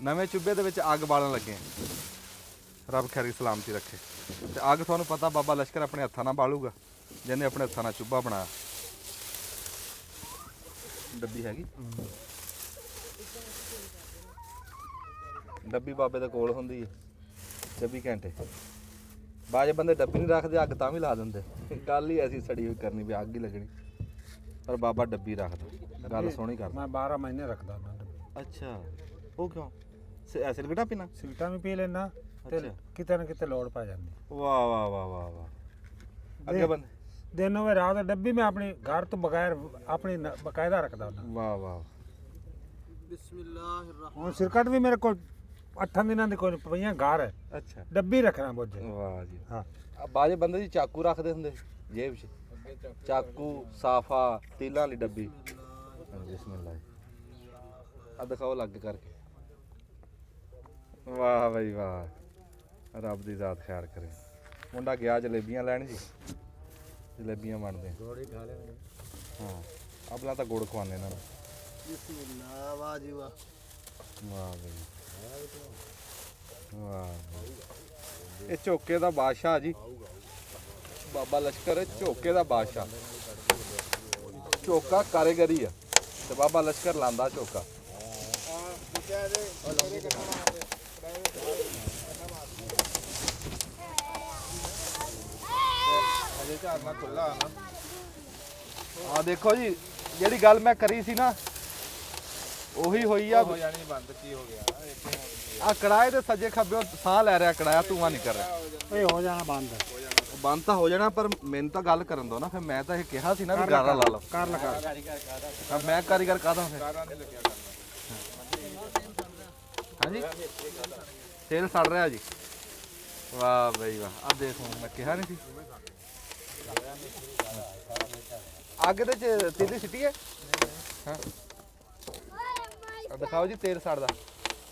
ਨਵੇਂ ਚੁੱਭੇ ਦੇ ਵਿੱਚ ਅੱਗ ਬਾਲਣ ਲੱਗੇ ਆ ਰੱਬ ਖੈਰੀ ਸਲਾਮਤੀ ਰੱਖੇ ਤੇ ਅੱਗ ਤੁਹਾਨੂੰ ਪਤਾ ਬਾਬਾ ਲਸ਼ਕਰ ਆਪਣੇ ਹੱਥਾਂ ਨਾਲ ਬਾਲੂਗਾ ਜਿਹਨੇ ਆਪਣੇ ਹੱਥਾਂ ਨਾਲ ਚੁੱਭਾ ਬਣਾਇਆ ਡੱਬੀ ਹੈਗੀ ਡੱਬੀ ਬਾਬੇ ਦੇ ਕੋਲ ਹੁੰਦੀ ਹੈ 24 ਘੰਟੇ ਬਾਜੇ ਬੰਦੇ ਡੱਬੀ ਨਹੀਂ ਰੱਖਦੇ ਅੱਗ ਤਾਂ ਵੀ ਲਾ ਦਿੰਦੇ ਗੱਲ ਹੀ ਐਸੀ ਸੜੀ ਹੋਈ ਕਰਨੀ ਵੀ ਅੱਗ ਹੀ ਲੱਗਣੀ ਪਰ ਬਾਬਾ ਡੱਬੀ ਰੱਖਦਾ ਗੱਲ ਸੋਹਣੀ ਕਰਦਾ ਮੈਂ 12 ਮਹੀਨੇ ਰੱਖਦਾ ਉਹਨਾਂ ਨੂੰ ਅੱਛਾ ਉਹ ਕਿਉਂ ਸਿਰਗਟਾ ਪੀਣਾ ਸਿਗਰਟਾਂ ਵੀ ਪੀ ਲੈਣਾ ਤੇ ਅੱਛਾ। ਕਿਤੇ ਨਾ ਕਿਤੇ ਲੋੜ ਪੈ ਜਾਂਦੀ ਵਾਹ ਵਾਹ ਵਾਹ ਵਾਹ ਵਾਹ ਅੱਗੇ ਬੰਦੇ ਦਿਨ ਹੋਵੇ ਰਾਤ ਡੱਬੀ ਮੈਂ ਆਪਣੀ ਘਰ ਤੋਂ ਬਗੈਰ ਆਪਣੀ ਬਕਾਇਦਾ ਰੱਖਦਾ ਉਹਨਾਂ ਵਾਹ ਵਾਹ ਹੁਣ ਸਿਰਕਟ ਵੀ ਮੇਰੇ ਕੋਲ 8 ਦਿਨਾਂ ਦੀ ਕੋਈ ਪਈਆਂ ਘਰ ਹੈ ਅੱਛਾ ਡੱਬੀ ਰੱਖਣਾ ਬੋਝੇ ਵਾਹ ਜੀ ਹਾਂ ਆ ਬਾਜੇ ਬੰਦੇ ਜੀ ਚਾਕੂ ਰੱਖਦੇ ਹੁੰਦੇ ਜੇਬ 'ਚ ਚਾਕੂ ਸਾਫਾ ਤੀਲਾਂ ਵਾਲੀ ਡੱਬੀ ਬਿਸਮਿਲ੍ਲਾ ਆ ਦਿਖਾਓ ਲੱਗ ਕਰਕੇ ਵਾਹ ਬਈ ਵਾਹ ਰੱਬ ਦੀ ਜ਼ਾਤ ਖੈਰ ਕਰੇ ਮੁੰਡਾ ਗਿਆ ਜਲੇਬੀਆਂ ਲੈਣ ਜੀ ਜਲੇਬੀਆਂ ਬਣਦੇ ਗੋੜੀ ਖਾ ਲੈਣਗੇ ਹਾਂ ਆਪਣਾ ਤਾਂ ਗੁੜ ਖਵਾਉਂਦੇ ਇਹਨਾਂ ਨੂੰ ਬਿਸਮਿਲ੍ਲਾ ਵਾਹ ਜੀ ਵਾਹ ਵਾਹ ਬਈ ਵਾਹ ਇਹ ਝੋਕੇ ਦਾ ਬਾਦਸ਼ਾਹ ਜੀ ਬਾਬਾ ਲਸ਼ਕਰ ਝੋਕੇ ਦਾ ਬਾਦਸ਼ਾਹ ਝੋਕਾ ਕਾਰੀਗਰੀ ਆ ਤੇ ਬਾਬਾ ਲਸ਼ਕਰ ਲਾਂਦਾ ਝੋਕਾ ਅਜੇ ਝਾਰਨਾ ਖੁੱਲਾ ਆ ਨਾ ਆ ਦੇਖੋ ਜੀ ਜਿਹੜੀ ਗੱਲ ਮੈਂ ਕਰੀ ਸੀ ਨਾ ਉਹੀ ਹੋਈ ਆ ਹੋ ਜਾਣੀ ਬੰਦ ਕੀ ਹੋ ਗਿਆ ਆ ਕੜਾਏ ਦੇ ਸੱਜੇ ਖੱਬੇ ਸਾਹ ਲੈ ਰਿਹਾ ਕੜਾਇਆ ਧੂਆਂ ਨਹੀਂ ਕਰ ਰਿਹਾ ਇਹ ਹੋ ਜਾਣਾ ਬੰਦ ਬੰਦ ਤਾਂ ਹੋ ਜਾਣਾ ਪਰ ਮੈਨੂੰ ਤਾਂ ਗੱਲ ਕਰਨ ਦੋ ਨਾ ਫਿਰ ਮੈਂ ਤਾਂ ਇਹ ਕਿਹਾ ਸੀ ਨਾ ਵੀ ਗਾਰਾ ਲਾ ਲਓ ਕਰ ਲਗਾ ਤਾਂ ਮੈਂ ਕਾਰੀਗਰ ਕਾਹਦਾ ਫਿਰ ਕਾਰਾਂ ਨਹੀਂ ਲੱਗਿਆ ਹਾਂਜੀ ਤੇਲ ਸੜ ਰਿਹਾ ਜੀ ਵਾਹ ਬਈ ਵਾਹ ਆ ਦੇਖੋ ਮੈਂ ਕਿਹਾ ਨਹੀਂ ਸੀ ਅੱਗ ਦੇ ਚ ਤੇਲੀ ਸਿੱਟੀ ਹੈ ਹਾਂ ਆ ਦਿਖਾਓ ਜੀ ਤੇਲ ਸੜਦਾ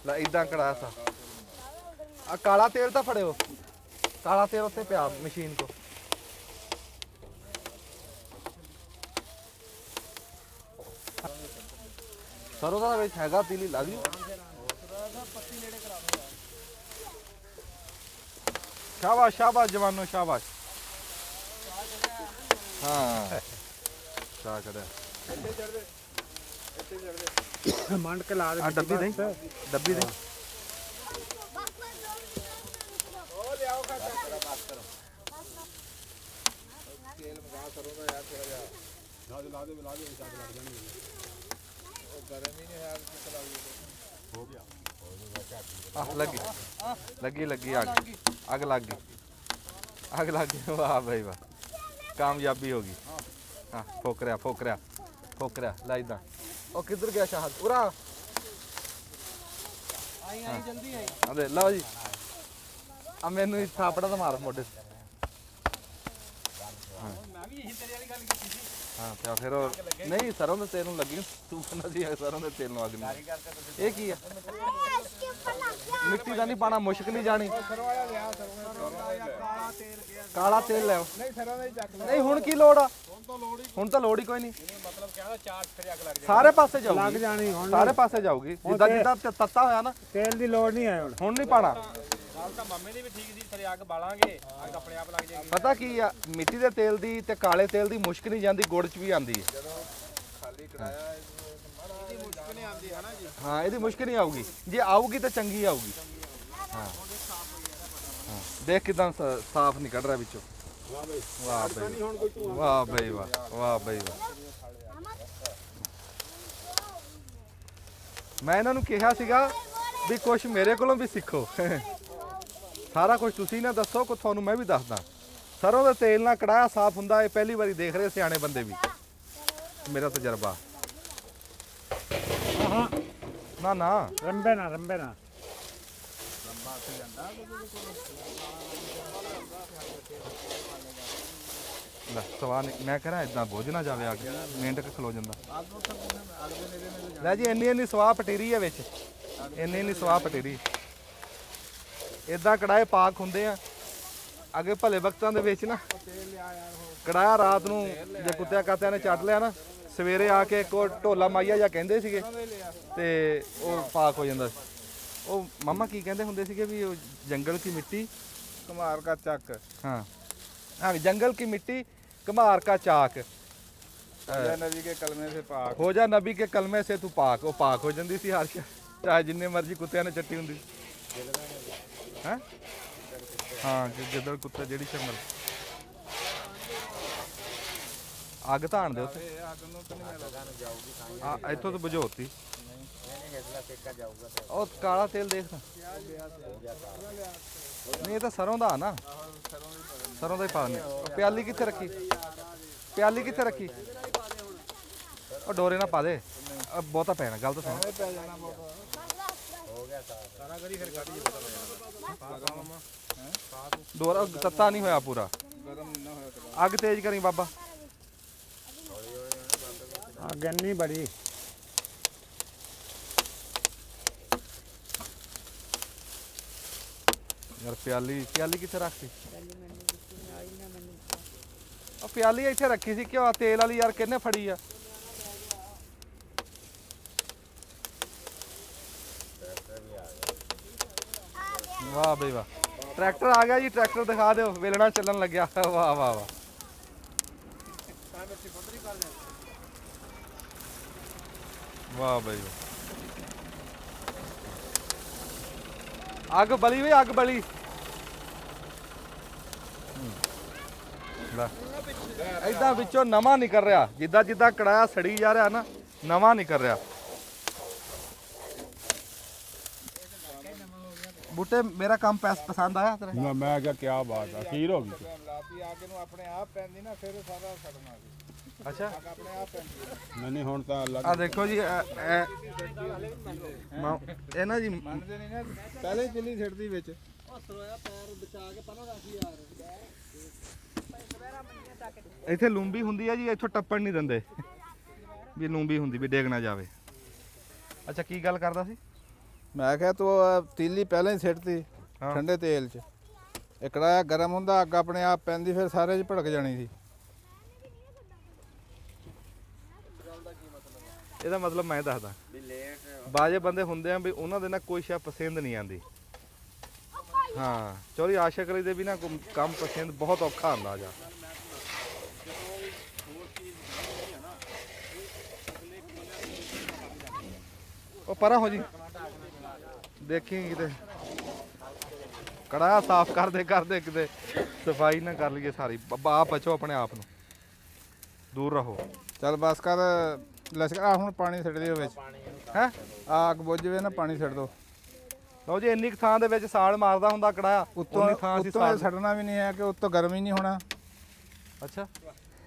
ਲੈ ਇਦਾਂ ਕੜਾ ਸਾ ਆ ਕਾਲਾ ਤੇਲ ਤਾਂ ਫੜਿਓ ਕਾਲਾ ਤੇਲ ਉੱਥੇ ਪਿਆ ਮਸ਼ੀਨ ਕੋ ਸਰੋਂ ਦਾ ਵਿੱਚ ਹੈਗਾ ਤੀਲੀ ਲੱਗ ਜੂ ਸ਼ਾਬਾਸ਼ ਸ਼ਾਬਾਸ਼ ਜਵਾਨੋ ਸ਼ਾਬਾਸ਼ ਹਾਂ ਸ਼ਾ ਕਰਿਆ ਮੰਡ ਕੇ ਲਾ ਦੇ ਆ ਡੱਬੀ ਨਹੀਂ ਡੱਬੀ ਨਹੀਂ ਲੱਗੀ ਅੱਗ ਲੱਗ ਗਈ ਵਾਹ ਬਈ ਵਾਹ ਕਾਮਯਾਬੀ ਹੋ ਗਈ ਹਾਂ ਫੋਕਰਿਆ ਲੈ ਇਦਾਂ ਉਹ ਕਿੱਧਰ ਗਿਆ ਸ਼ਾਹਦ ਉਰਾ ਆਈ ਜਲਦੀ ਆਈ ਅਰੇ ਲਓ ਜੀ ਆ ਮੈਨੂੰ ਥਾਪੜਾ ਤਾਂ ਮਾਰ ਮੋਢੇ ਤੇ ਮੈਂ ਵੀ ਇਹੀ ਤੇਰੇ ਵਾਲੀ ਗੱਲ ਕੀਤੀ ਸੀ ਹਾਂ ਤੇ ਫਿਰ ਨਹੀਂ ਸਰੋਂ ਦੇ ਤੇਲ ਨੂੰ ਲੱਗੀ ਤੂੰ ਕਹਿੰਦਾ ਸੀ ਸਰੋਂ ਦੇ ਤੇਲ ਨੂੰ ਅੱਗ ਨਹੀਂ ਇਹ ਕੀ ਆ ਮਿੱਟੀ ਦਾ ਨਹੀਂ ਪਾਣਾ ਮੁਸ਼ਕ ਨਹੀਂ ਜਾਣੀ ਕਾਲਾ ਤੇਲ ਲਿਆਓ ਨਹੀਂ ਹੁਣ ਕੀ ਲੋੜ ਆ ਹੁਣ ਤਾਂ ਲੋੜ ਹੀ ਕੋਈ ਨਹੀਂ ਮਤਲਬ ਕਹਿੰਦਾ ਚਾਰ ਫਿਰ ਅੱਗ ਲੱਗ ਸਾਰੇ ਪਾਸੇ ਜਾਊਗੀ ਲੱਗ ਜਾਣੀ ਹੁਣ ਸਾਰੇ ਪਾਸੇ ਜਾਊਗੀ ਜਿੱਦਾਂ ਜਿੱਦਾਂ ਤੱਤਾ ਹੋਇਆ ਨਾ ਤੇਲ ਦੀ ਲੋੜ ਨਹੀਂ ਹੈ ਹੁਣ ਨਹੀਂ ਪਾਣਾ ਗੱਲ ਤਾਂ ਮਾਮੇ ਦੀ ਵੀ ਠੀਕ ਸੀ ਫਿਰ ਅੱਗ ਬਾਲਾਂਗੇ ਅੱਗ ਆਪਣੇ ਆਪ ਲੱਗ ਜਾਏਗੀ ਪਤਾ ਕੀ ਆ ਮਿੱਟੀ ਦੇ ਤੇਲ ਦੀ ਤੇ ਕਾਲੇ ਤੇਲ ਦੀ ਮੁਸ਼ਕ ਨਹੀਂ ਜਾਂਦੀ ਗੁੜ ਚ ਵੀ ਆਂਦੀ ਹੈ ਖਾਲੀ ਕੜਾਇਆ ਨਹੀਂ ਆਉਂਦੀ ਹੈ ਨਾ ਜੀ। ਹਾਂ ਇਹਦੀ ਮੁਸ਼ਕ ਨਹੀਂ ਆਊਗੀ, ਜੇ ਆਊਗੀ ਤਾਂ ਚੰਗੀ ਆਊਗੀ। ਹਾਂ ਦੇਖ ਕਿਦਾਂ ਸਾਫ਼ ਨਿਕਲ ਰਿਹਾ ਵਿੱਚੋਂ। ਵਾਹ ਬਈ ਵਾਹ ਬਈ ਵਾਹ, ਵਾਹ ਬਈ ਵਾਹ। ਮੈਂ ਇਹਨਾਂ ਨੂੰ ਕਿਹਾ ਸੀਗਾ ਵੀ ਕੁਛ ਮੇਰੇ ਕੋਲੋਂ ਵੀ ਸਿੱਖੋ। ਸਾਰਾ ਕੁਝ ਤੁਸੀਂ ਨਾ ਦੱਸੋ, ਕੋ ਤੁਹਾਨੂੰ ਮੈਂ ਵੀ ਦੱਸਦਾ। ਸਰੋਂ ਦੇ ਤੇਲ ਨਾਲ ਕੜਾਹ ਸਾਫ਼ ਹੁੰਦਾ, ਇਹ ਪਹਿਲੀ ਵਾਰੀ ਦੇਖ ਰਹੇ ਸਿਆਣੇ ਬੰਦੇ ਵੀ। ਮੇਰਾ ਤਜਰਬਾ। ਨਾ ਨਾ ਰੰਬੇ ਨਾ ਰੰਬੇ ਨਾ। ਲੈ ਸਵਾਲ ਮੈਂ ਕਹ ਰਿਹਾ ਇਦਾਂ ਬੁੱਝ ਨਾ ਜਾਵੇ, ਅੱਗ ਮਿੰਟ ਕ ਖਲੋ ਜਾਂਦਾ। ਲੈ ਜੀ ਇੰਨੀ ਸਵਾਹ ਪਟੀਰੀ ਹੈ ਵਿੱਚ, ਇੰਨੀ ਸਵਾਹ ਪਟੀਰੀ। ਇਦਾਂ ਕੜਾਏ ਪਾਕ ਹੁੰਦੇ ਆ। ਅੱਗੇ ਭਲੇ ਵਕਤਾਂ ਦੇ ਵਿੱਚ ਨਾ ਕੜਾਹ ਰਾਤ ਨੂੰ ਜੇ ਕੁੱਤਿਆਂ ਕਾਤਿਆਂ ਨੇ ਚੱਟ ਲਿਆ ਨਾ, ਸਵੇਰੇ ਆ ਕੇ ਇੱਕ ਢੋਲਾ ਮਾਈਆ ਜਾਂ ਕਹਿੰਦੇ ਸੀਗੇ ਤੇ ਉਹ ਪਾਕ ਹੋ ਜਾਂਦਾ। ਉਹ ਮਾਮਾ ਕੀ ਕਹਿੰਦੇ ਹੁੰਦੇ ਸੀਗੇ ਵੀ ਉਹ ਜੰਗਲ ਕੀ ਮਿੱਟੀ ਕੁਮਾਰ ਕਾ ਚੱਕ हाँ हाँ जंगल की मिट्टी कमार का चाक ਨਬੀ ਕੇ ਕਲਮੇ ਸੇ ਪਾਕ हो जा नबी के कलमे से तू पाक। वो पाक हो जाती सी हर चाहे जिन्ने मर्जी कुत्तियां ने चट्टी हुंदी हैं। हाँ जिधर कुत्ता जेड़ी शमल अग धान दे उत्ते इत्थों तो बुझोती। ਉਹ ਕਾਲਾ ਤੇਲ ਦੇਖ ਨਹੀਂ, ਇਹ ਤਾਂ ਸਰੋਂ ਦਾ ਨਾ, ਸਰੋਂ ਦਾ ਹੀ ਪਾ ਦਿੰਦੇ। ਪਿਆਲੀ ਕਿੱਥੇ ਰੱਖੀ, ਪਿਆਲੀ ਕਿੱਥੇ ਰੱਖੀ? ਉਹ ਡੋਰੇ ਨਾ ਪਾ ਦੇ, ਬਹੁਤਾ ਪੈਣਾ। ਗੱਲ ਤਾਂ ਸੁਣ। ਡੋਰਾ ਤੱਤਾ ਨਹੀਂ ਹੋਇਆ ਪੂਰਾ, ਅੱਗ ਤੇਜ਼ ਕਰੀ ਬਾਬਾ। ਅੱਗ ਇੰਨੀ ਬੜੀ। ਯਾਰ ਪਿਆਲੀ ਕਿੱਥੇ ਰੱਖੀ? ਉਹ ਪਿਆਲੀ ਇੱਥੇ ਰੱਖੀ ਸੀ ਕਿਉਂ? ਤੇਲ ਵਾਲੀ ਯਾਰ ਕਿਹਨੇ ਫੜੀ ਆ? ਵਾਹ ਬਈ ਵਾਹ, ਟਰੈਕਟਰ ਆ ਗਿਆ ਜੀ। ਟਰੈਕਟਰ ਦਿਖਾ ਦਿਓ, ਵੇਲਣਾ ਚੱਲਣ ਲੱਗਿਆ। ਵਾਹ ਵਾਹ ਵਾਹ। ਵਾਹ ਬਈ ਵਾਹ। ਅੱਗ ਬਲੀ ਵੇ, ਅੱਗ ਬਲੀ। ਏਦਾਂ ਵਿੱਚੋਂ ਨਵਾਂ ਨਿਕਲ ਰਿਹਾ, ਜਿੱਦਾਂ ਜਿੱਦਾਂ ਕੜਾਇਆ ਸੜੀ ਜਾ ਰਿਹਾ ਨਾ, ਨਵਾਂ ਨਿਕਲ ਰਿਹਾ। ਬੂਟੇ ਮੇਰਾ ਕੰਮ ਪਸੰਦ ਆਇਆ ਤੇਰਾ? ਨਾ ਮੈਂ ਕਿਹਾ ਕੀ ਬਾਤ ਆ, ਖੀਰ ਹੋ ਗਈ। ਰਾਤੀ ਆ ਕੇ ਨੂੰ ਆਪਣੇ ਆਪ ਪੈਂਦੀ ਨਾ, ਫਿਰ ਸਾਰਾ ਸੜਨਾ ਸੀ। ਅੱਛਾ ਆਪਣੇ ਆਪ ਪੈਂਦੀ ਨਹੀਂ ਹੁਣ ਤਾਂ ਆ ਦੇਖੋ ਜੀ, ਇਹ ਨਾ ਜੀ ਮੰਨਦੇ ਨਹੀਂ ਨਾ, ਪਹਿਲੇ ਚਿੱਲੀ ਛੱਡਦੀ ਵਿੱਚ। ਇੱਥੇ ਲੂੰਬੀ ਹੁੰਦੀ ਆ ਜੀ, ਇੱਥੋਂ ਟੱਪਣ ਨਹੀਂ ਦਿੰਦੇ ਵੀ ਲੂੰਬੀ ਹੁੰਦੀ ਵੀ ਡੇਗ ਨਾ ਜਾਵੇ। ਅੱਛਾ ਕੀ ਗੱਲ ਕਰਦਾ ਸੀ? ਮੈਂ ਕਿਹਾ ਤੂੰ ਤੀਲੀ ਪਹਿਲਾਂ ਹੀ ਸਿੱਟਦੀ ਠੰਡੇ ਤੇਲ 'ਚ, ਇਹ ਕੜਾਇਆ ਗਰਮ ਹੁੰਦਾ, ਅੱਗ ਆਪਣੇ ਆਪ ਪੈਂਦੀ, ਫਿਰ ਸਾਰੇ 'ਚ ਭੜਕ ਜਾਣੀ ਸੀ। ਇਹਦਾ ਮਤਲਬ ਮੈਂ ਦੱਸਦਾ, ਬਾਜੇ ਬੰਦੇ ਹੁੰਦੇ ਆ ਵੀ ਉਹਨਾਂ ਦੇ ਨਾਲ ਕੋਈ ਸ਼ੈ ਪਸੰਦ ਨਹੀਂ ਆਉਂਦੀ। ਹਾਂ ਚੋਰੀ ਆਸ਼ਕ ਲਈ ਦੇ ਵੀ ਨਾ ਕੰਮ ਪਸੰਦ ਬਹੁਤ ਔਖਾ ਹੁੰਦਾ ਜਾ। ਉਹ ਪਰਾਂ ਹੋ ਜੀ, ਦੇਖੀ ਕਿਤੇ ਕੜਾਹ ਸਾਫ਼ ਕਰਦੇ ਕਰਦੇ ਕਿਤੇ ਸਫਾਈ ਨਾ ਕਰ ਲਈਏ ਸਾਰੀ। ਆਪ ਬਚੋ ਆਪਣੇ ਆਪ ਨੂੰ, ਦੂਰ ਰਹੋ। ਚੱਲ ਬਸ ਕਰ ਲਸ਼ਕਰ। ਆ ਹੁਣ ਪਾਣੀ ਸਿੱਟ ਦਿਓ ਵਿੱਚ, ਹੈ ਆ ਅੱਗ ਬੁੱਝ ਜਾਵੇ ਨਾ, ਪਾਣੀ ਸਿੱਟ ਦਿਓ। ਲਓ ਜੀ, ਇੰਨੀ ਕੁ ਥਾਂ ਦੇ ਵਿੱਚ ਸਾੜ ਮਾਰਦਾ ਹੁੰਦਾ ਕੜਾਹ, ਉੱਤੋਂ ਥਾਂ ਅਸੀਂ ਉੱਤੋਂ ਇਹ ਛੱਡਣਾ ਵੀ ਨਹੀਂ ਹੈ ਕਿ ਉੱਤੋਂ ਗਰਮ ਹੀ ਨਹੀਂ ਹੋਣਾ। ਅੱਛਾ